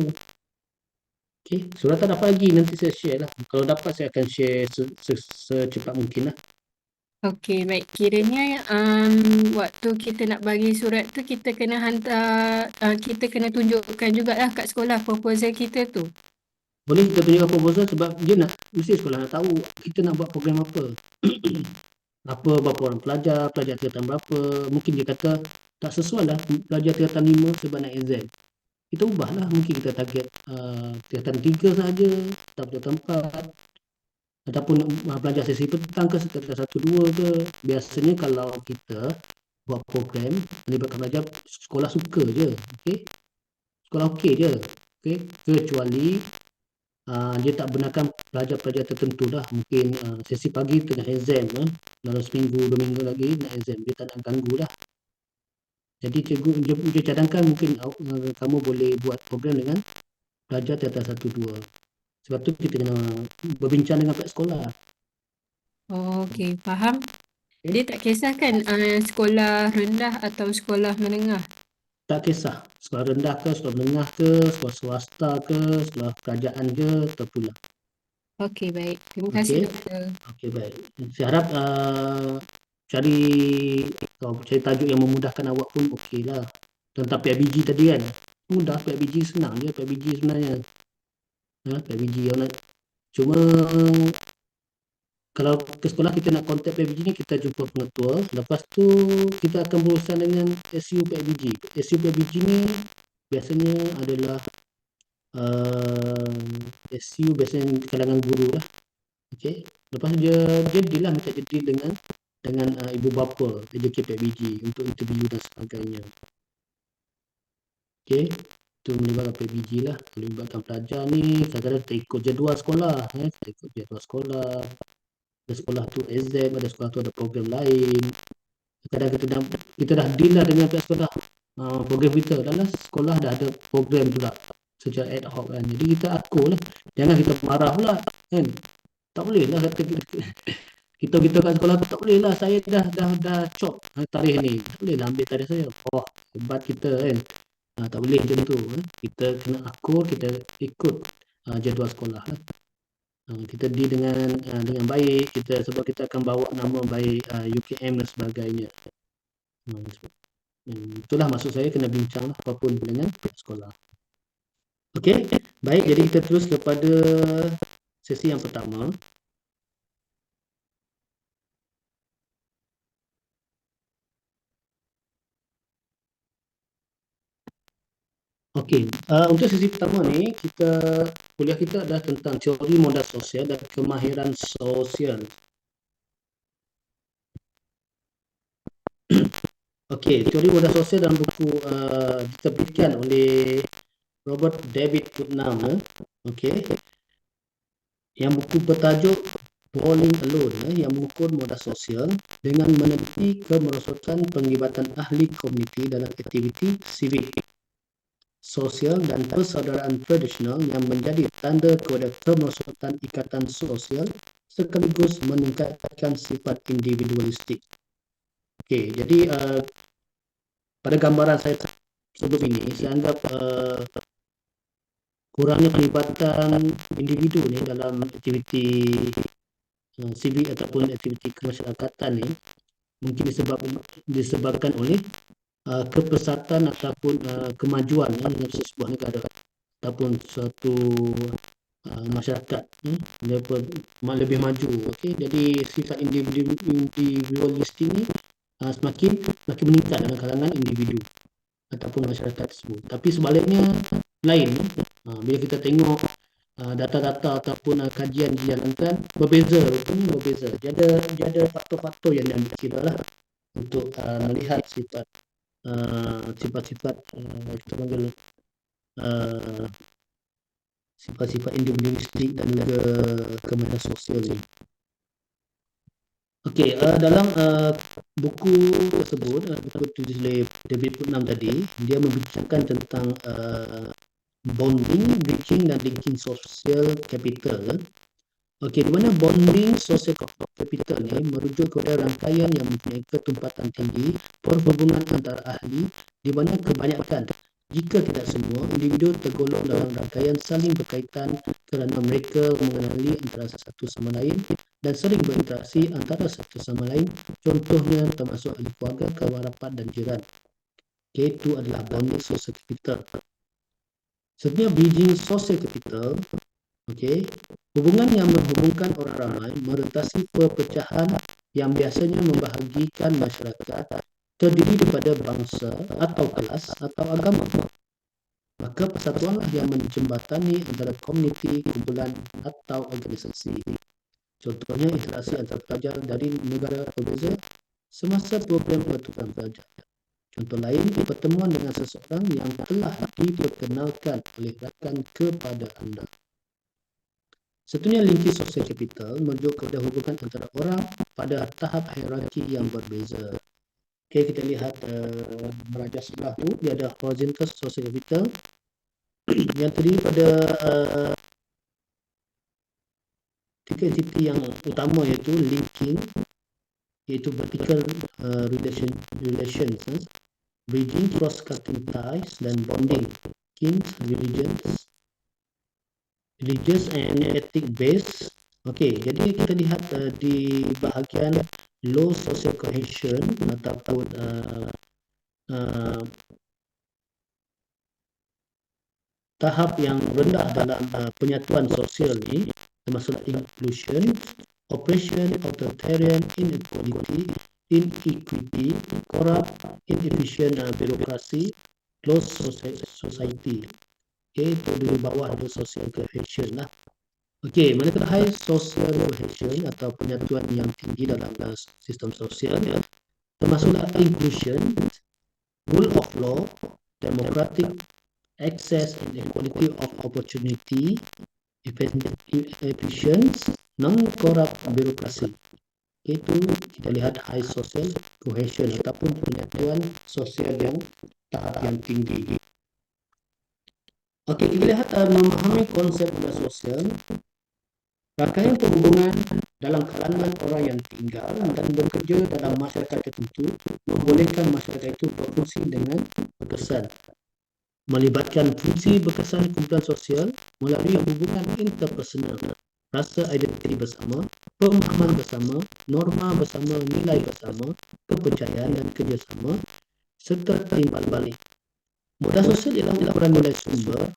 Okey, surat tak dapat lagi, nanti saya share lah. Kalau dapat saya akan share secepat mungkin lah. Okey, baik. Kiranya waktu kita nak bagi surat tu kita kena hantar, kita kena tunjukkan jugalah kat sekolah proposal kita tu. Boleh kita tunjukkan proposal sebab dia mesti sekolah nak tahu kita nak buat program apa. Berapa orang pelajar tingkatan berapa. Mungkin dia kata tak sesuai lah pelajar tingkatan 5 sebab nak exam. Kita ubahlah, mungkin kita target tingkatan 3 saja atau tingkatan 4 ataupun pelajar sesi petang ke tingkatan 1, 2 ke. Biasanya kalau kita buat program melibatkan pelajar, sekolah suka je. Okey, sekolah okey je. Okey, kecuali dia tak benarkan pelajar-pelajar tertentu lah. Mungkin sesi pagi tengah exam, dalam seminggu 2 minggu lagi nak exam, dia tak nak ganggu lah. Jadi cikgu cadangkan mungkin kamu boleh buat program dengan pelajar tingkatan 1, 2. Sebab tu kita kena berbincang dengan pihak sekolah. Oh, okey, faham. Dia tak kisahkan sekolah rendah atau sekolah menengah. Tak kisah sekolah rendah ke, sekolah menengah ke, sekolah swasta ke, sekolah kerajaan ke, terpulang. Okey, baik. Terima kasih, Okey. Doktor. Okey, baik. Saya harap cari tajuk yang memudahkan awak pun okey lah. Tentang PIBG tadi kan, mudah. PIBG senang je PIBG sebenarnya. PIBG cuma kalau ke sekolah kita nak kontak PIBG ni, kita jumpa pengetua. Lepas tu kita akan berurusan dengan SU PIBG. SU PIBG ni biasanya adalah SU biasanya di kalangan guru lah. Okey. Lepas tu dia jadilah minta jadi dengan ibu bapa AJK PIBG untuk interview dan sebagainya. Okey. Itu melibatkan PIBG lah, melibatkan pelajar ni. Kadang-kadang kita ikut jadual sekolah, kita ikut jadual sekolah. Ada sekolah tu exam, ada sekolah tu ada program lain. Kadang kita dah deal lah dengan pihak sekolah, program kita dalam sekolah dah ada program pula secara ad hoc kan. Jadi kita akur lah, jangan kita marah pula kan. Tak boleh lah kata kita kat sekolah tu, tak boleh lah saya dah chop tarikh ni, tak boleh lah ambil tarikh saya. Hebat kita kan. Tak boleh macam tu. Kita kena akur, kita ikut jadual sekolah lah. Kita deal dengan baik, sebab kita akan bawa nama baik UKM dan sebagainya. Itulah maksud saya, kena bincang lah apapun dengan sekolah. Okey, baik. Jadi kita terus kepada sesi yang pertama. Okey, untuk sesi pertama ni, kuliah kita adalah tentang teori modal sosial dan kemahiran sosial. Okey, teori modal sosial dalam buku diterbitkan oleh Robert David Putnam. Okey, yang buku bertajuk Bowling Alone, yang mengukur modal sosial dengan menepi kemerosotan penglibatan ahli komuniti dalam aktiviti sivik, sosial dan persaudaraan tradisional yang menjadi tanda kepada kemerosotan ikatan sosial sekaligus meningkatkan sifat individualistik. Okey, jadi pada gambaran saya sebelum ini, saya anggap kurangnya pelibatan individu ni dalam aktiviti sivik ataupun aktiviti kemasyarakatan ni mungkin disebabkan oleh kepesatan ataupun kemajuan dalam sebuah negara ataupun suatu masyarakat lebih maju. Okey, jadi sifat individualistik ni semakin meningkat dalam kalangan individu ataupun masyarakat tersebut. Tapi sebaliknya lain, bila kita tengok data-data ataupun kajian dijalankan berbeza, rupanya berbeza. Dia ada faktor-faktor yang diambil kira lah untuk melihat sifat-sifat kita panggil sifat-sifat individualistik dan juga kemahiran sosial ni. Okey, dalam buku tersebut, buku ditulis oleh David Putnam tadi, dia membincangkan tentang bonding, bridging dan linking social capital. Okey, di mana bonding social capital ni merujuk kepada rangkaian yang mempunyai ketumpatan tinggi perhubungan antara ahli di mana kebanyakan, jika tidak semua, individu tergolong dalam rangkaian saling berkaitan kerana mereka mengenali antara satu sama lain dan sering berinteraksi antara satu sama lain, contohnya termasuk ahli keluarga, kawan rapat dan jiran. Itu adalah bonding social capital. Sebenarnya bridging social capital, hubungan yang menghubungkan orang ramai merentasi perpecahan yang biasanya membahagikan masyarakat terdiri daripada bangsa atau kelas atau agama. Maka persatuanlah yang menjembatani antara komuniti, kumpulan atau organisasi. Contohnya interaksi antar pelajar dari negara berbeza semasa program pertukaran pelajar. Contoh lain, pertemuan dengan seseorang yang telah diperkenalkan oleh rakan kepada anda. Satunya linkage social capital merujuk kepada hubungan antara orang pada tahap hierarki yang berbeza. Kita lihat meraja sebelah tu, dia ada horizontal social capital yang terdiri pada tiga entiti yang utama, iaitu linking, iaitu vertical relations, bridging, cross-cutting ties, dan bonding, kings, religious and ethic base. Jadi kita lihat di bahagian low social cohesion ataupun tahap yang rendah dalam penyatuan sosial ni, termasuk inclusion, oppression, authoritarian, inequity, corrupt, inefficient birokrasi, closed society. Itu di bawah ada social cohesion lah. Manakala high social cohesion atau penyatuan yang tinggi dalam sistem sosial, termasuklah inclusion, rule of law, democratic access and equality of opportunity, efficient, non-corrupt birokrasi. Itu kita lihat high social cohesion ataupun penyatuan sosial yang tahap yang tinggi. Kita lihat memahami konsep modal sosial. Rangkaian perhubungan dalam kalangan orang yang tinggal dan bekerja dalam masyarakat tertentu membolehkan masyarakat itu berfungsi dengan berkesan. Melibatkan fungsi berkesan kumpulan sosial melalui hubungan interpersonal, rasa identiti bersama, pemahaman bersama, norma bersama, nilai bersama, kepercayaan dan kerjasama, serta timbal balik. Modal sosial ialah ukuran nilai sumber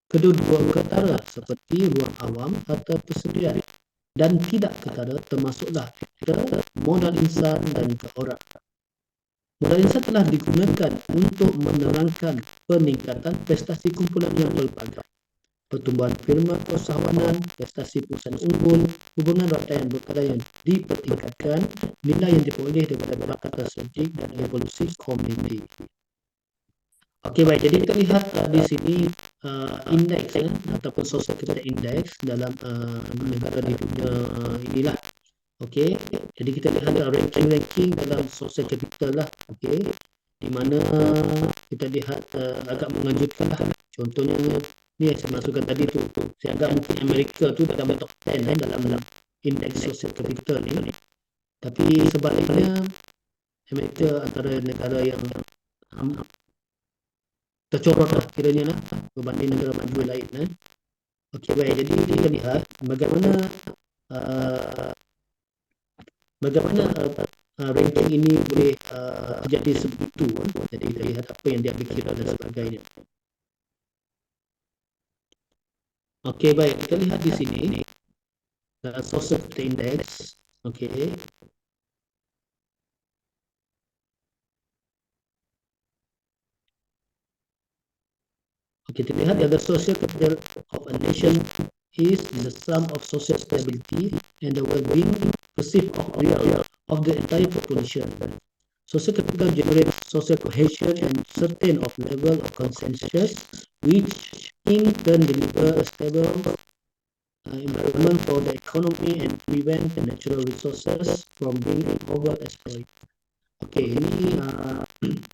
kedua-dua ketara seperti ruang awam atau persediaan dan tidak ketara termasuklah faktor modal insan dan orang. Modal insan telah digunakan untuk menerangkan peningkatan prestasi kumpulan yang pelbagai, pertumbuhan firma keusahawanan, prestasi perusahaan unggul, hubungan rantaian berkala yang dipertingkatkan, nilai yang diperoleh daripada bakatan strategik dan evolusi komuniti. Baik, jadi kita lihat di sini indeks ataupun social capital index dalam negara di dunia inilah. Jadi kita lihat ranking dalam social capital lah. Di mana kita lihat agak mengejutkan lah. Contohnya ni yang saya masukkan tadi tu, saya agak mungkin Amerika tu dalam top 10 dalam indeks social capital ni. Tapi sebaliknya Amerika antara negara yang tercorot lah kiranya lah berbanding negara maju lain. Baik, jadi kita lihat bagaimana ranking ini boleh jadi sebegitu. Jadi kita lihat apa yang dia kira dan sebagainya. Baik, kita lihat di sini social capital index. Kita lihat the social capital of a nation is the sum of social stability and the well-being perceived of the entire population. Social capital generates social cohesion and certain of level of consensus, which in turn deliver a stable environment for the economy and prevent the natural resources from being overexploited. Ini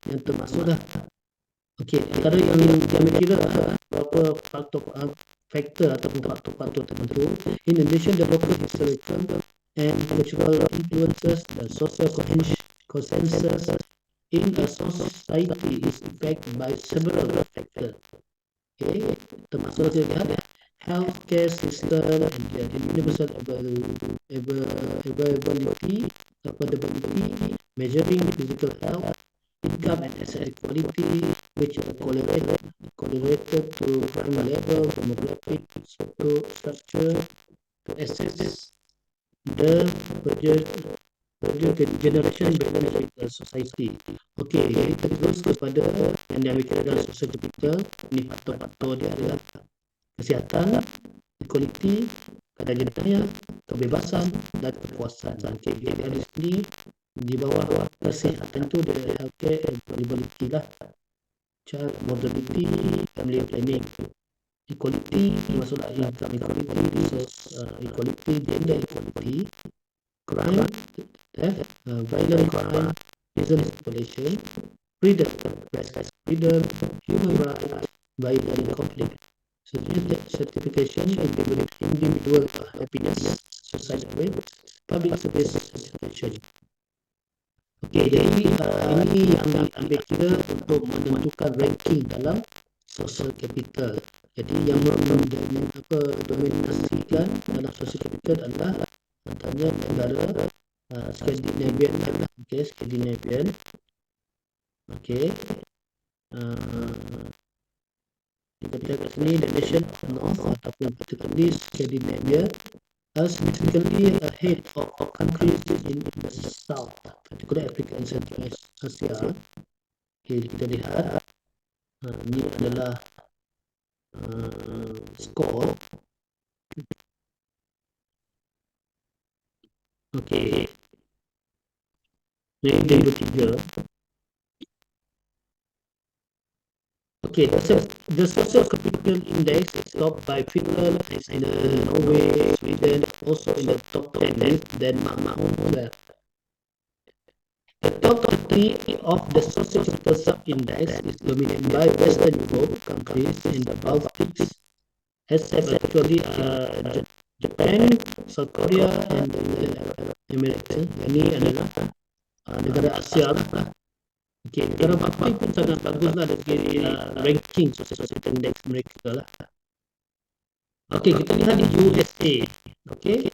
yang termasuklah. Antara yang kira beberapa faktor ataupun faktor tertentu. In addition, the local historical and cultural influences, the social consensus, in a society is affected by several factors. Okay, termasuk kita lihat healthcare system and their universal availability, affordability, measuring physical health, income and asset equality, which are correlated to crime level, demographic structure, to assess the generation benefit society. Okey, jadi kita terus kepada yang diambil dalam social capital. Ini faktor-faktor dia adalah kesihatan, equality, keadaan jenayah, kebebasan dan kepuasan. Okey, jadi di sini di bawah kesihatan tu dia ada healthcare, availability lah, child mortality, family planning. Equality maksudnya income equality, resource equality, gender equality, crime, violent crime, prison population, freedom, press freedom, human rights, violent conflict, certification, individual happiness, society rate, public service certification. Okey, jadi ini yang diambil kira untuk menentukan ranking dalam social capital. Jadi yang dominasikan dalam social capital adalah antaranya negara Scandinavian. Okey, Scandinavian. Okey. Kita lihat kat sini the nation north ataupun particularly Scandinavia are significantly ahead of countries in the south, particularly Africa and Central Asia. Okey, kita lihat ini adalah skor. Okey, ranking 23. Okay, the social capital index is topped by Finland, Iceland, Norway, Sweden, also in the top 10 list, Denmark, Malta. The top 30 of the social capital sub-index is dominated by Western Europe countries and the Baltics, except actually Japan, South Korea, and America. Ini adalah negara Asia lah. Okey, negara Bapak pun sangat baguslah dari ranking social index mereka lah. Okey, kita lihat di USA. Okey,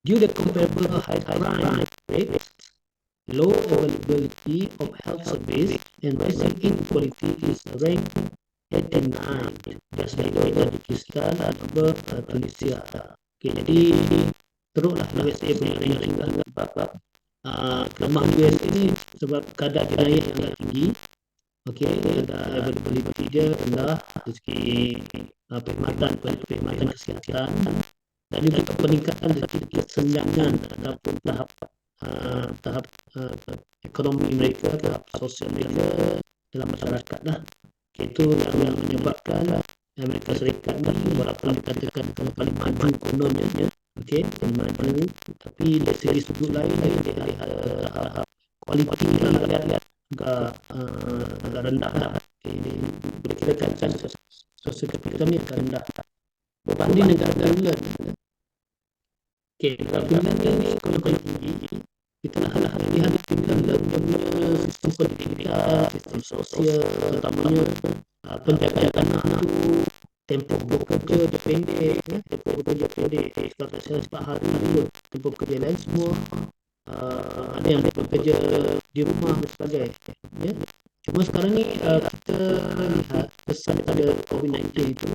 due to comparable high crime rate, low availability of health service, and rising inequality is ranked 89. Just like Tajikistan atau Tunisia. Okey, jadi teruklah USA punya ranking lah. Kelemahan US ini sebab kadar jenayah yang tinggi. Okey, kadar availability dia rendah, dari segi perkhidmatan kesihatan dan juga peningkatan dari segi kesenjangan ataupun tahap ekonomi mereka, tahap sosial mereka dalam masyarakat lah. Okay, itu yang menyebabkan Amerika Serikat ni walaupun dikatakan kalau paling maju kononnya, okey, paling maju, tapi dari segi sudut lain dia lihat kualiti rakyat agak rendah lah. Okay, boleh kita katakan sosial kapital ni agak rendah berbanding negara Finland. Okey, negara Finland ni kalau tinggi, kita nak lihat Finland punya sistem pendidikan, sistem sosial, terutamanya penjagaan tanah tu, tempoh bekerja dia pendek, kalau tak salah 4 hari tu tempoh bekerja lain semua. Ada yang bekerja di rumah dan sebagainya, ya. Cuma sekarang ni kita lihat kesan pada COVID-19 itu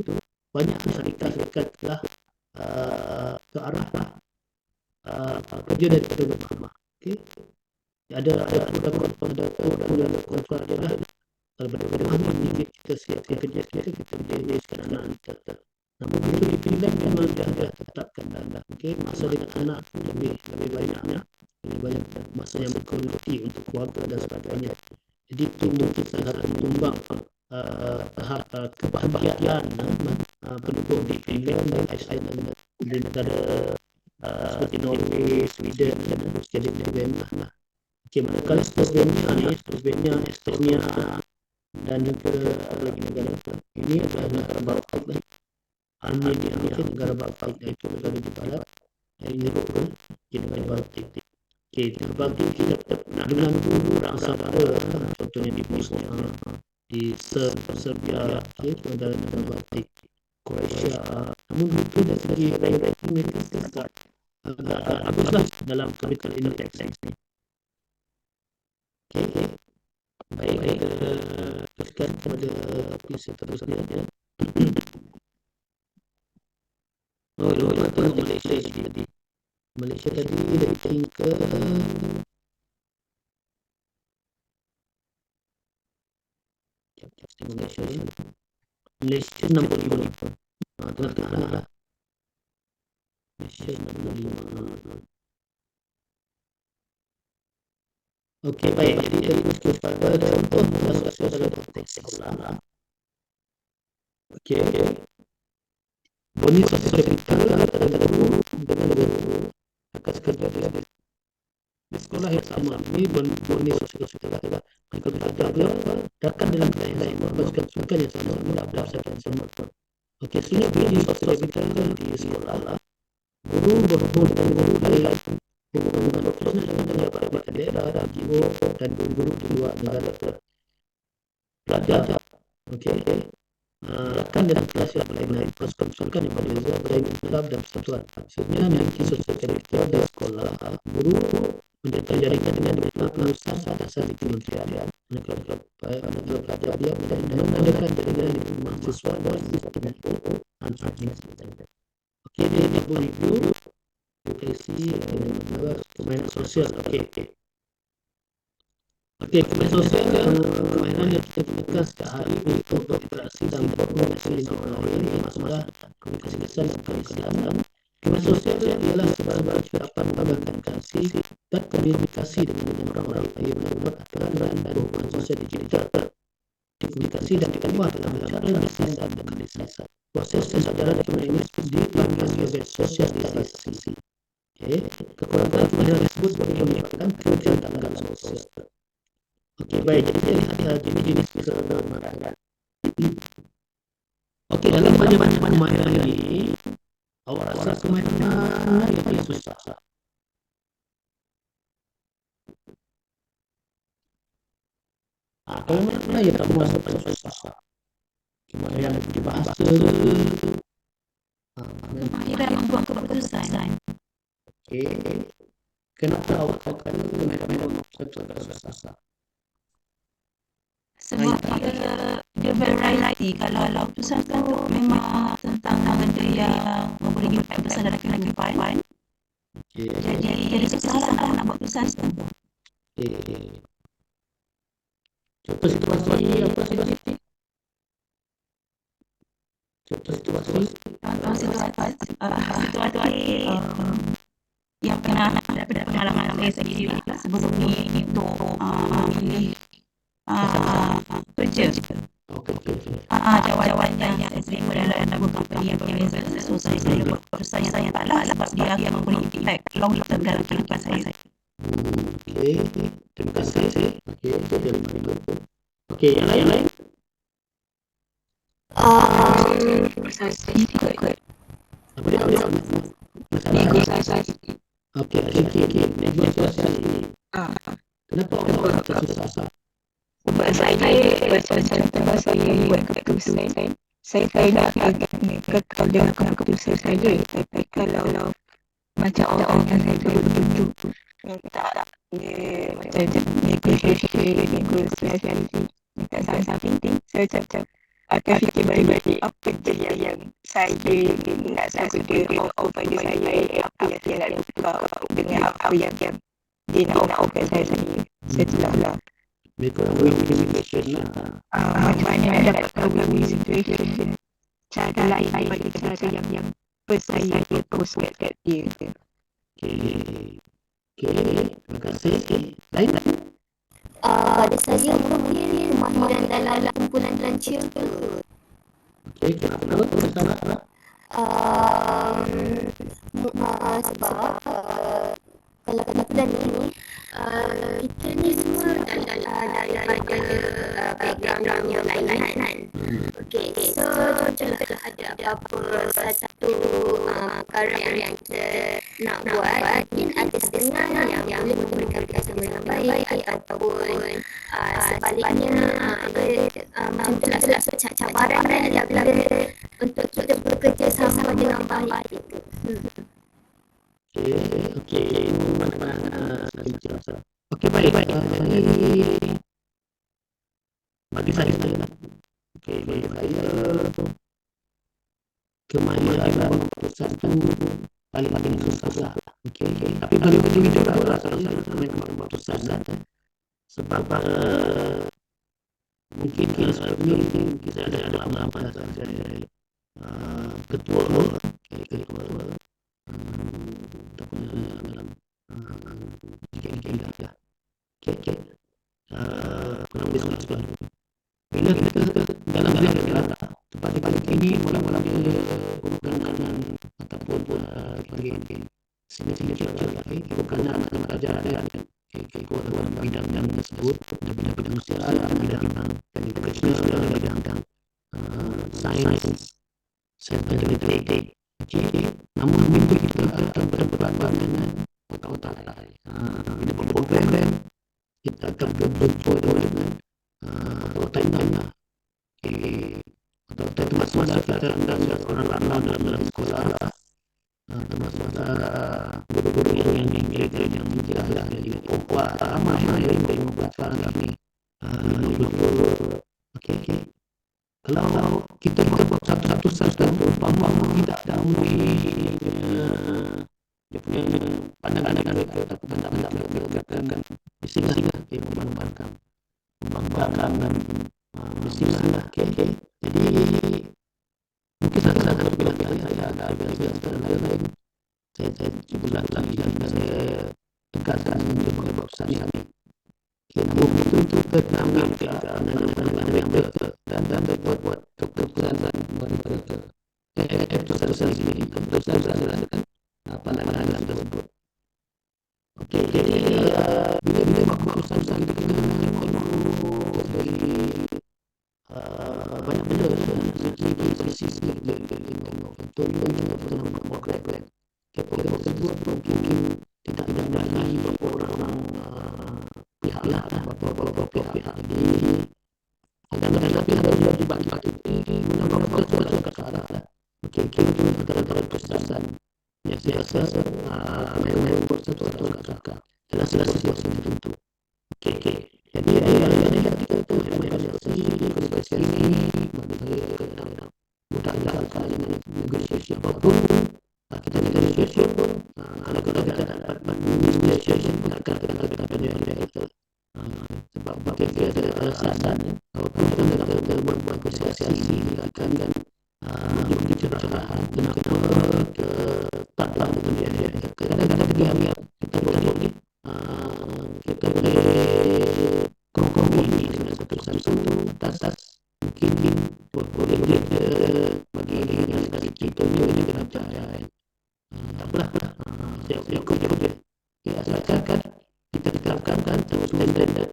banyak syarikat telah ke arah kerja daripada rumah. Okey, ada program kontrak je lah. Kalau pada rumah ni kita siapkan kerja kita bereskan anak kita. Namun begitu di Finland memang dia ada tetapkan dah. Okey, masa dengan anak lebih banyak masa yang berkualiti untuk keluarga dan sebagainya. Jadi itu mungkin salah satu penyumbang tahap kebahagiaan penduduk di Finland dan Iceland dan negara seperti Norway, Sweden dan Scandinavia lah. Okey, manakala Slovenia, Estonia dan juga lagi negara ini adalah negara Baltik lah. Armenia mungkin negara Baltik, iaitu negara di barat Eropa, negara Baltik. Okey, terbagi kita dengan guru bersama, contohnya di Bosnia, di Serbia, okey, negara Baltik, Croatia. Namun itu dari segi ranking mereka agak baguslah dalam curriculum ini teks ni. Okey, baik kita teruskan kepada topik seterusnya. Kita tengok Malaysia tadi. Malaysia tadi rating ke Malaysia 65. Tengah-tengah lah. Malaysia 65. Okey, baik. Jadi kita terus pada contoh sosial dalam konteks sekolah. Okey. Boni sosial kita antara guru dengan guru akan sekerja di sekolah yang sama. Ini boni sosial kita adalah mereka belajar datang dalam kelas yang sama, pasukan sukan yang sama, belajar yang sama. Okey, sebenarnya boni sosial kita di sekolah, guru berhubung dengan guru lain, hubungan profesional dengan pejabat daerah dan guru dan guru di luar negara belajar. Okey. Rakan dalam kelas yang lain-lain, pasukan sukan yang berbeza, berjalan kelab dan persatuan. Maksudnya nanti sosial kita di sekolah, guru menjadi jaringan dengan pengusaha dasar di kementerian, anak-anak pelajar dia mengadakan jaringan dengan mahasiswa dan okey, dia ibu edukasi permainan sosial. Okey, permainan sosial permainan yang kita gunakan setiap hari untuk berinteraksi dan berkomunikasi dengan orang lain, masalah komunikasi kesan dan perkembangan. Permainan sosial ialah sebarang kita dapat membangun interaksi dan komunikasi dengan orang lain melalui aturan dan hubungan sosial digital. Komunikasi dan diubah dalam cara lisan dan lisan. Proses pembelajaran permainan ini dipanggil sebagai sosialisasi. Okey, kekurangan permainan tersebut menyebabkan kegagalan sosial. Okey, baik. Jadi lihat jenis-jenis permainan. Okey, dalam banyak-banyak permainan ini, awak rasa permainan mana yang paling susah? Kalau mana yang kamu rasa paling susah? Kemahiran di bahasa, Kemahiran membuat keputusan. okey. Kenapa awak kata permainan susah? Sebab dia variety. Kalau keputusan tu memang tentang benda yang memberi impact besar dalam kehidupan. Okey. Jadi susah lah nak buat keputusan tu. Okey. Contoh situasi apa situasi? Contoh situasi yang pernah dapat pengalaman saya sendiri sebelum ni untuk memilih kerja. Jawatan yang saya terima dalam dua company yang berbeza. So saya buat keputusan yang saya tak lah sebab dia akan memberi impact long term dalam kehidupan saya. Okey, terima kasih. Okey, okey, yang lain. Okey. Negosiasi. Kenapa orang kata susah? Sebab saya buat keputusan, saya nak kekal dengan keputusan saya. Tapi kalau macam orang yang saya tunjuk minta macam negosiasi minta something, saya macam akan fikir balik apa je yang saya nak suruh dia offer pada saya, apa yang saya nak buka dengan apa yang dia nak offer saya sendiri. Setelah Mereka win-win situation lah. macam mana dapat win-win situation, cara lain daripada cara yang first saya post kat dia. Okey, terima kasih. Lain? Pada saya mungkin kemahiran dalam kumpulan lancir tu. Okey, kenapa? Sebab kalau kebetulan ni kita ni semua daripada background yang lain. Okay, so contohlah ada apa-apa satu perkara yang kita nak buat, mungkin ada setengah yang boleh memberikan kesan yang baik ataupun sebaliknya macam itulah cabaran adalah untuk kita bekerja sama dengan baik itu. Okey, mana jelas. Okey, baik. Bagi saya, bagi saya kemahiran keputusan tu paling susah. Okey. Tapi bagi individu lah saya kemahiran keputusan sebab mungkin sebelum kita ada dalam saya ketua dalam tiga dah. Okey. Kurang lebih sekolah. Bila kita dalam tempat ini mula-mula bukan ataupun bagi sini bukan pelajaran dalam bidang yang tersebut, bidang sosial, bidang profesional, bidang sains matematik. Okey, namun bila kita akan berdepan dengan otak-otak lain, bila program kita akan berjumpa dengan otak lainnya. Otak itu masalah kita dan orang dalam sekolah, termasuk guru-guru yang jelas jadi perempuan ramai yang membuat ini. Okey. Kalau kita buat satu-satu umpama tidak dahului dia punya pandangan mereka ataupun pandangan mereka akan bising-bising membangkang bising-bising. Okey. Jadi mungkin saya bilang saya agak lain. Saya cuba lagi dan saya tegaskan sebagai keputusan ini. Namun itu kita ambil pandangan mereka dan buat keputusan mereka. Keputusan sendiri, keputusan pandangan tersebut. Okey, jadi bila buat keputusan kita kena dari banyak benda sisi contohnya program tersebut mungkin tidak lagi beberapa orang pihak pihak ini ada pihak yang dibagi menambah suatu perkara. Okey, itu antara keputusan yang biasa membuat satu perkara dalam situasi tertentu. Okey. Jadi ada kita tahu komunikasi ini mudah dengan negosiasi apapun. Kita negosiasi pun kalau kita dapat negosiasi pun akan kita sebab kita ada alasan apapun kita berbuat negosiasi akan menuju cerahan kenapa taklah kadang-kadang dia kita boleh kompromi dengan keputusan itu atas mungkin boleh bagi yang kita ni percaya tak apalah saya ikut je ya asalkan kita tetapkan standard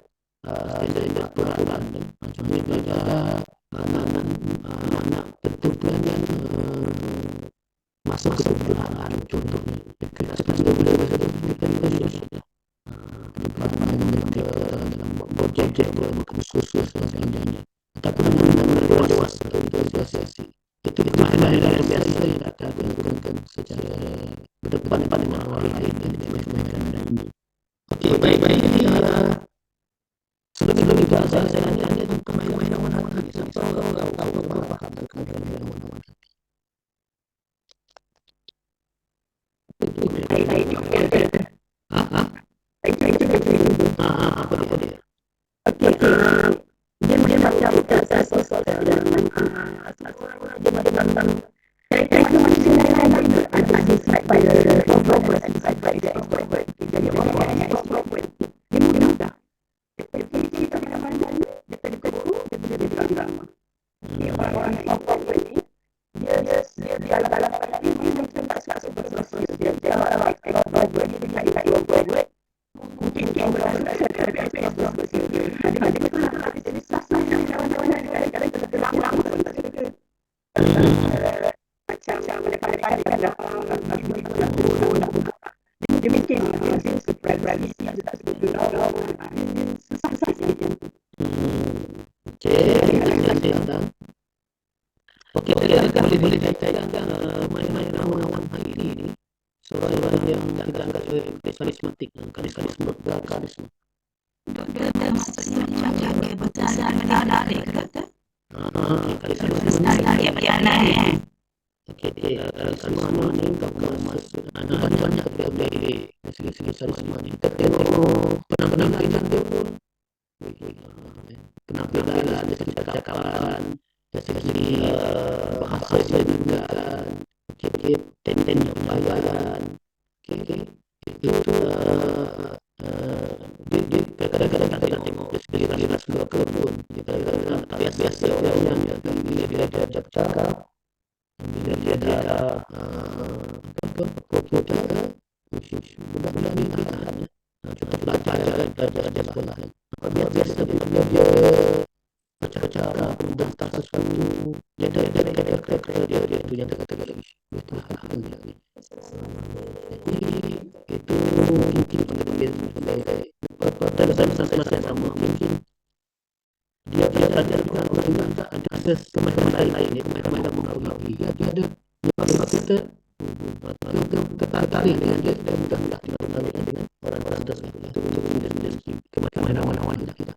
peraturan contohnya belajar anak tentukan yang masuk ke perjalanan contohnya kita sudah boleh kita sudah dalam projek khusus dan sebagainya ataupun dengan dewasa negosiasi itu masalah yang biasa yang akan dilakukan secara berdepan dengan orang lain dan dimainkan ini. Okey, baik. Sebelum kita saya tanya tentang kemahiran mana lagi siapa tahu apa tentang kemahiran mana lagi. Apa dia? Okey, dia macam asas sosial dan dia macam karakter manusia lain ada sifat pada extrovert jadi orang yang extrovert dia mudah kita dengan mana dia terguru dia boleh bilang orang yang extrovert ni dia dalam dia macam tak suka skills dia explore buat dia buat mungkin dia berasa explore skill dia ada betul jadi susah kadang-kadang kita terlalu macam pandai-pandai dia mungkin surprise dia tak setuju susah sikit. Okey, terima kasih Abang. Okey, boleh ditayangkan main-main lawan hari ini. Soalan yang kita anggap sebagai karismatik, karisma. Doktor maksudnya macam dia berkesan menarik ke doktor? Karisma Menarik perjalanan Okey, karisma ni kalau masuk banyak dari segi karisma ni. Kita tengok penampilan dia pun, penampilan dari segi percakapan, dari segi bahasa dia gunakan, okey, tenden yang bayan, okey, itu dia kadang-kadang kita tengok dari segi ras keluarga pun, kita tak biasa orang yang bila dia bercakap, bila dia dah bercakap, budak-budak ni kita belajar dia sekolah kan. Biasa dia bercakap tentang sesuatu, dia tu yang kata lagi. Betul ni. Jadi itu mungkin pengambil dalam sama sama mungkin dia ada orang tak ada akses kemahiran lain ni, kemahiran mengawi dia ada sebab kita tertarik dengan dia dan mudah-mudah kita tertarik dengan orang-orang tersebut itu menjadi kemahiran awal kita.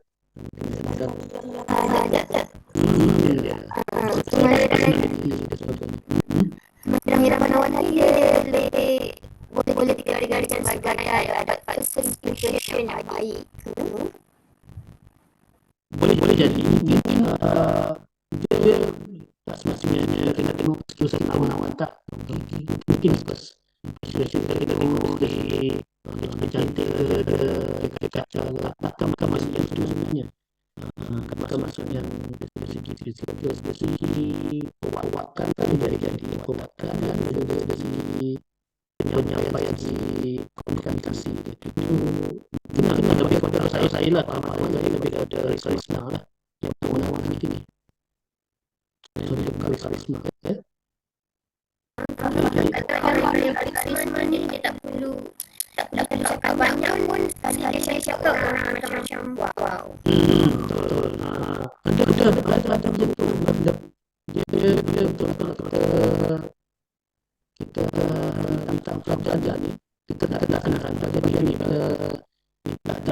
Kemahiran ni dia boleh dikategorikan sebagai ada personification yang baik ke? Boleh jadi mungkin dia tak semestinya kena tengok skill saya lawan tak mungkin kita tengok dari cantik dia kaca bukan maksudnya itu sebenarnya bukan maksudnya dari segi perwawakan dari perwawakan dan juga dari segi penyampaian segi komunikasi itu benar lebih kepada saya lah lebih kepada karisma lah yang awal-awal ini karisma ya. Orang yang karisma ni dia tak perlu cakap banyak pun sekali dia cakap orang macam wow. Betul. Ada betul. Dia betul kita tentang pelajaran ni kita nak kena dia ni kita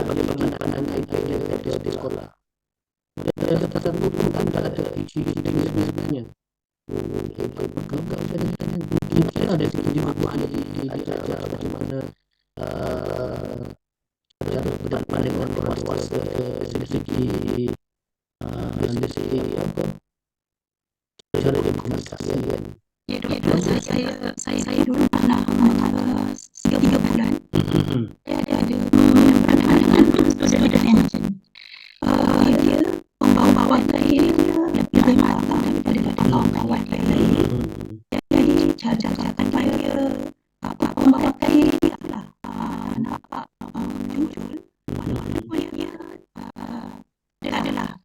bagi pandangan dia di sekolah. Dia kata buku kan tak ada isi sebenarnya. Kau mungkin ada segi buku di ajar bagaimana cara berdepan dengan orang dewasa dari segi apa cara dia komunikasi kan. Ya doktor, saya dulu pernah 3 bulan dia ada pandangan student yang macam dia pembawa dia lebih matang daripada kawan-kawan lain. Jadi cara-cara dia pembawa dia lah nampak jujur walaupun dia adalah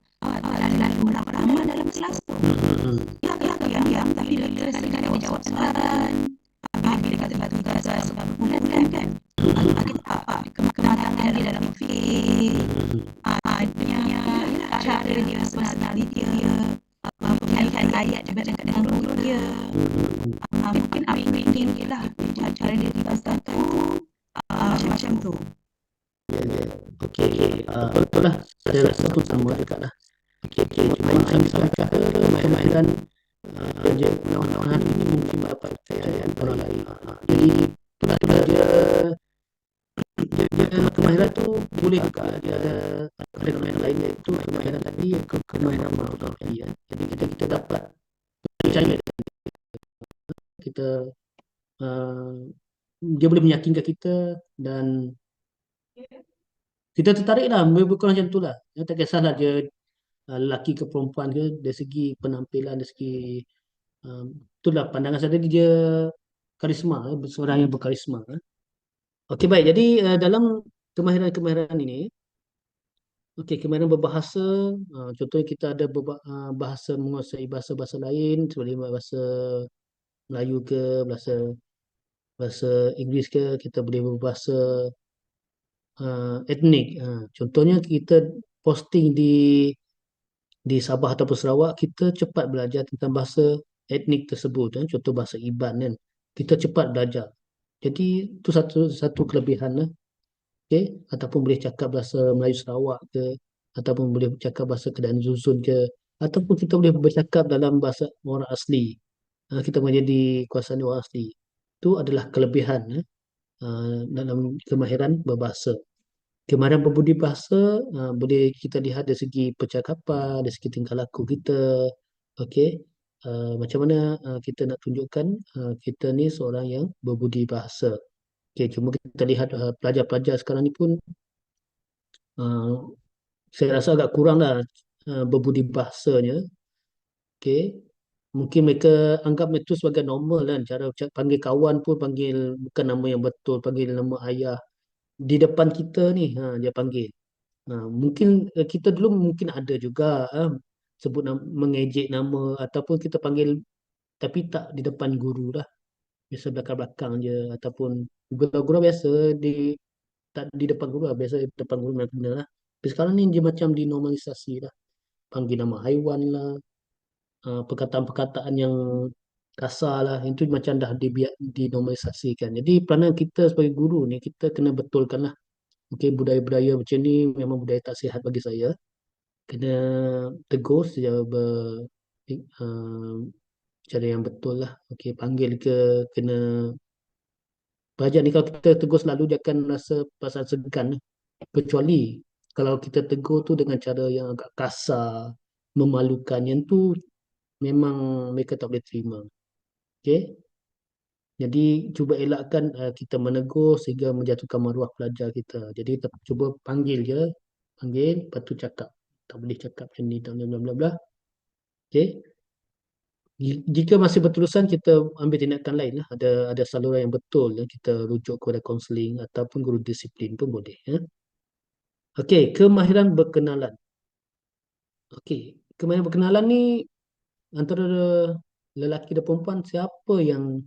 lalu ramai dalam kelas tu. Yang tapi doktor kadang-kadang dia jawab soalan bila kata tugas beberapa bulan kan kematangan dia dalam fikir dia cara dia personality dia mengkaitkan ayat juga dengan role dia mungkin upbringing dia lah cara dia dibesarkan tu macam tu. Okey, betul lah. Saya rasa pun sama juga lah. Okey, cuma macam kata kemahiran dia lawan-lawan hari ini mungkin dapat kejayaan orang lain. Jadi itulah dia kemahiran tu boleh juga dia ada kemahiran lain iaitu kemahiran tadi kemahiran orang lain. Jadi kita dapat percaya kita dia boleh meyakinkan kita dan kita tertarik lah, bukan macam tu lah. Tak kisahlah dia lelaki ke perempuan ke, dari segi penampilan, dari segi itulah pandangan saya tadi dia karisma, seorang yang berkarisma. Okey, baik. Jadi dalam kemahiran-kemahiran ini, okey, kemahiran berbahasa, contohnya kita ada bahasa, menguasai bahasa-bahasa lain seperti bahasa Melayu ke, bahasa bahasa Inggeris ke, kita boleh berbahasa etnik. Contohnya kita posting di Sabah ataupun Sarawak, kita cepat belajar tentang bahasa etnik tersebut. Contoh bahasa Iban kan, kita cepat belajar. Jadi itu satu satu kelebihan lah. Okay? Ataupun boleh cakap bahasa Melayu Sarawak ke, ataupun boleh cakap bahasa Kedaton Zuzun ke, ataupun kita boleh bercakap dalam bahasa orang asli. Kita menjadi kuasaan orang asli. Itu adalah kelebihan dalam kemahiran berbahasa. Kemahiran berbudi bahasa boleh kita lihat dari segi percakapan, dari segi tingkah laku kita. Okey. Macam mana kita nak tunjukkan kita ni seorang yang berbudi bahasa. Okey, cuma kita lihat pelajar-pelajar sekarang ni pun uh, saya rasa agak kurang lah berbudi bahasanya. Okey. Mungkin mereka anggap itu sebagai normal kan. Cara panggil kawan pun panggil bukan nama yang betul, panggil nama ayah. Di depan kita ni dia panggil. Mungkin kita dulu mungkin ada juga sebut mengejek nama ataupun kita panggil tapi tak di depan guru lah. Biasa belakang-belakang je ataupun guru-guru biasa tak di depan guru lah. Biasa di depan guru memang kena lah. Tapi sekarang ni dia macam dinormalisasi lah. Panggil nama haiwan lah. Perkataan-perkataan yang kasar lah. Itu macam dah dinormalisasikan. Jadi peranan kita sebagai guru ni kita kena betulkan lah. Mungkin budaya-budaya macam ni memang budaya tak sihat bagi saya. Kena tegur secara uh, cara yang betul lah. Okey, panggil ke, kena pelajar ni kalau kita tegur selalu dia akan rasa perasaan segan lah. Kecuali kalau kita tegur tu dengan cara yang agak kasar, memalukan, yang tu memang mereka tak boleh terima. Okey. Jadi cuba elakkan kita menegur sehingga menjatuhkan maruah pelajar kita. Jadi kita cuba panggil je, panggil, lepas tu cakap. Tak boleh cakap macam ni, tak boleh bla bla bla. Okey. Jika masih berterusan, kita ambil tindakan lain lah. Ada saluran yang betul. Kita rujuk kepada kaunseling ataupun guru disiplin pun boleh. Okey, kemahiran berkenalan. Okey, kemahiran berkenalan ni antara lelaki dan perempuan, siapa yang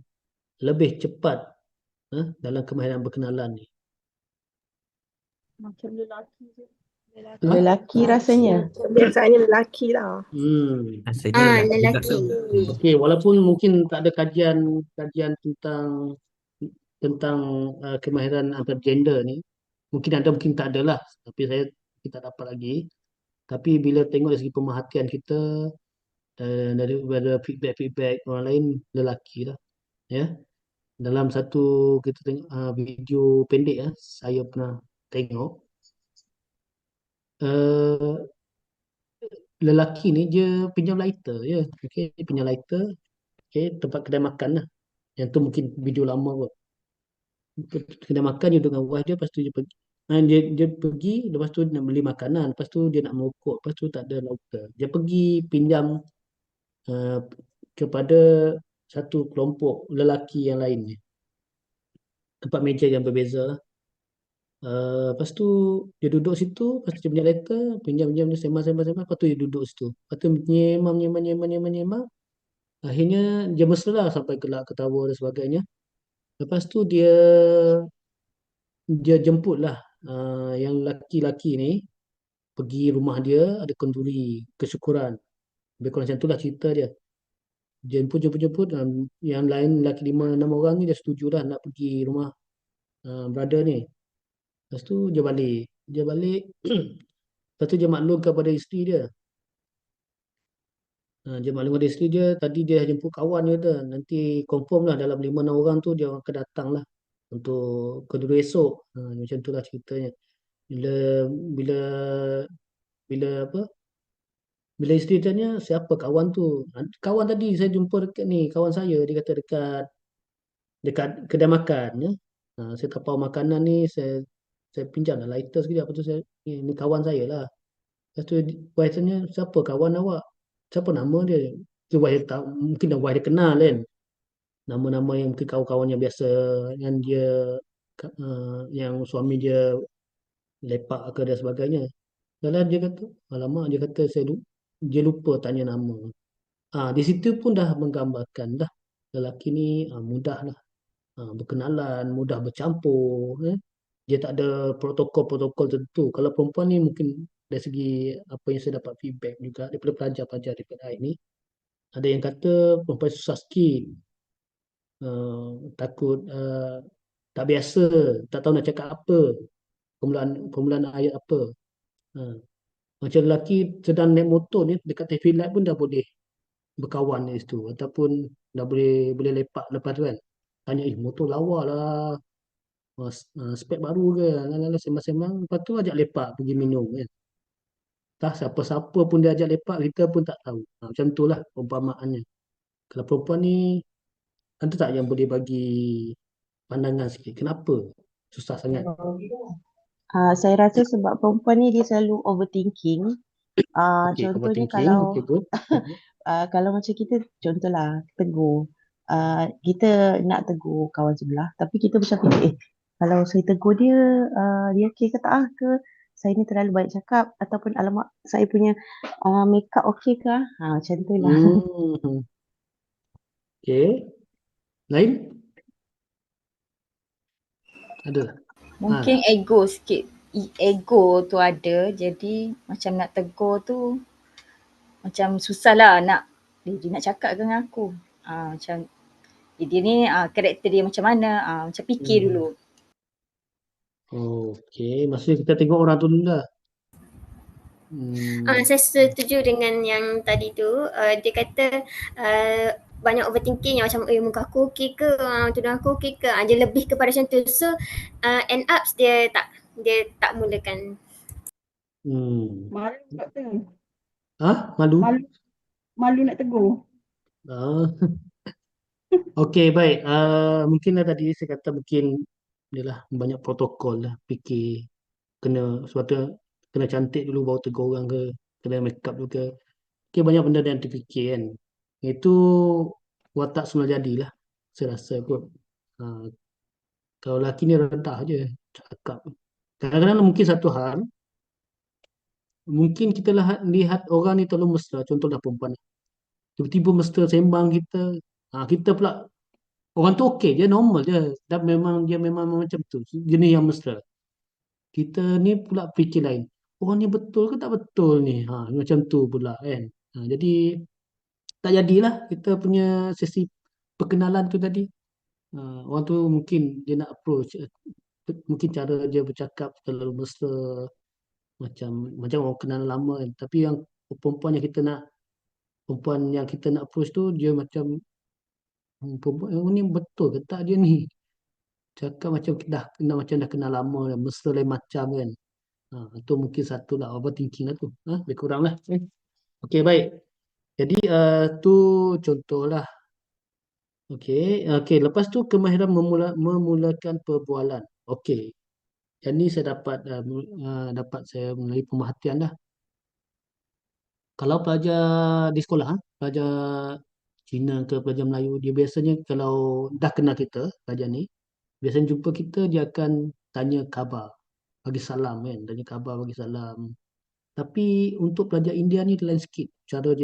lebih cepat dalam kemahiran berkenalan ni? Macam lelaki je. Lelaki rasanya. Biasanya lelaki lah. Rasanya Lelaki. Okey, walaupun mungkin tak ada kajian tentang kemahiran antar gender ni, mungkin ada, mungkin tak ada lah. Tapi kita dapat lagi. Tapi bila tengok dari segi pemerhatian kita daripada feedback orang lain, lelaki lah. Ya. Dalam satu kita tengok video pendek saya pernah tengok. Lelaki ni dia pinjam lighter je. Okey, dia pinjam lighter. Okey, tempat kedai makan lah. Yang tu mungkin video lama kot. Kedai makan dia dengan wife dia, lepas tu dia pergi. Dia pergi, lepas tu nak beli makanan, lepas tu dia nak merokok, lepas tu tak ada lighter. Dia pergi pinjam uh, kepada satu kelompok lelaki yang lain ni. Tempat meja yang berbeza lah. Lepas tu dia duduk situ, lepas tu dia punya letter, pinjam-pinjam dia sembang, lepas tu dia duduk situ. Lepas tu menyembang. Akhirnya dia mesra lah sampai gelak, ketawa dan sebagainya. Lepas tu dia jemput lah yang laki-laki ni pergi rumah dia, ada kenduri kesyukuran. Lebih kurang macam tu lah cerita dia. Jemput. Yang lain lelaki 5-6 orang ni dia setuju lah nak pergi rumah brother ni. Lepas tu dia balik. Lepas tu dia maklum kepada isteri dia. Dia maklum kepada isteri dia, tadi dia jemput kawan dia tu. Nanti confirm lah dalam 5-6 orang tu dia akan datang lah untuk kedua esok. Macam tu lah ceritanya. Bila bila bila apa? Bila isteri tanya siapa kawan tu? Kawan tadi saya jumpa dekat ni, kawan saya, dia kata dekat kedai makan ya. Saya tapau makanan ni, saya pinjam lah lighter sekejap. Lepas tu ni kawan saya lah. Lepas tu wife tanya, siapa kawan awak? Siapa nama dia? Tu wife tak, mungkin dah wife dia kenal kan. nama-nama yang mungkin kawan-kawannya biasa, yang dia yang suami dia lepak ke dan sebagainya. Dalam dia kata, alamak, dia kata dia lupa tanya nama. Di situ pun dah menggambarkan dah lelaki ni mudah lah berkenalan, mudah bercampur. Dia tak ada protokol-protokol tertentu. Kalau perempuan ni mungkin dari segi apa yang saya dapat feedback juga daripada pelajar-pelajar daripada saya ni, ada yang kata perempuan susah sikit, takut tak biasa, tak tahu nak cakap apa, permulaan permulaan ayat apa. Ha. Macam lelaki sedang naik motor ni dekat traffic light pun dah boleh berkawan di situ ataupun dah boleh boleh lepak lepas tu kan. Tanya, motor lawa lah, spek baru ke, lalu sembang-sembang, lepas tu ajak lepak pergi minum kan. Tak siapa-siapa pun dia ajak lepak, kita pun tak tahu. Macam tu lah perumpamaannya. Kalau perempuan ni, ada tak yang boleh bagi pandangan sikit? Kenapa susah sangat? Saya rasa sebab perempuan ni dia selalu overthinking. Okey, Contohnya overthinking. Okey, good. kalau macam kita, contohlah tegur. Kita nak tegur kawan sebelah, tapi kita macam fikir, kalau saya tegur dia, dia okey ke tak ke? Saya ni terlalu banyak cakap ataupun alamak, saya punya make up okey ke? Macam tu lah. Hmm. Okey. Lain? Ada tak? Mungkin ego sikit. Ego tu ada, jadi macam nak tegur tu macam susah lah nak dia nak cakap dengan aku. Macam dia ni karakter dia macam mana, macam fikir dulu. Okey, maksudnya kita tengok orang tu dulu lah. Saya setuju dengan yang tadi tu. Dia kata banyak overthinking yang macam muka aku okey ke, tudung aku okey ke. Dia lebih kepada macam tu. So end up dia tak mulakan. Malu tak tu? Malu? Malu nak tegur. Okey, baik. Mungkinlah tadi saya kata mungkin adalah banyak protokol lah. Fikir kena sebab tu kena cantik dulu baru tegur orang ke, kena make up dulu ke. Okay, banyak benda yang terfikir kan. Itu watak semula jadilah. Saya rasa kot. Kalau lelaki ni rendah je cakap. Kadang-kadang mungkin satu hal, mungkin kita lihat orang ni terlalu mesra. Contohlah perempuan. Tiba-tiba mesra sembang kita. Kita pula, orang tu okey je, normal je. Dan dia memang macam tu. Jenis yang mesra. Kita ni pula fikir lain. Orang ni betul ke tak betul ni? Macam tu pula kan. Jadi tak jadilah kita punya sesi perkenalan tu tadi. Orang tu mungkin dia nak approach, mungkin cara dia bercakap terlalu mesra, macam orang kenal lama kan. Tapi yang perempuan yang kita nak approach tu dia macam perempuan ni betul ke tak dia ni? Cakap macam macam dah kenal lama, mesra lain macam kan. Itu mungkin satu lah overthinking lah tu. Lebih kurang lah. Okey, baik. Jadi tu contohlah. Okey. Lepas tu kemahiran memulakan perbualan. Okey. Yang ni saya dapat saya melalui pemerhatian dah. Kalau pelajar di sekolah, pelajar Cina ke pelajar Melayu, dia biasanya kalau dah kenal kita, pelajar ni, biasanya jumpa kita, dia akan tanya khabar, bagi salam kan, tanya khabar, bagi salam. Tapi untuk pelajar India ni lain sikit. Cara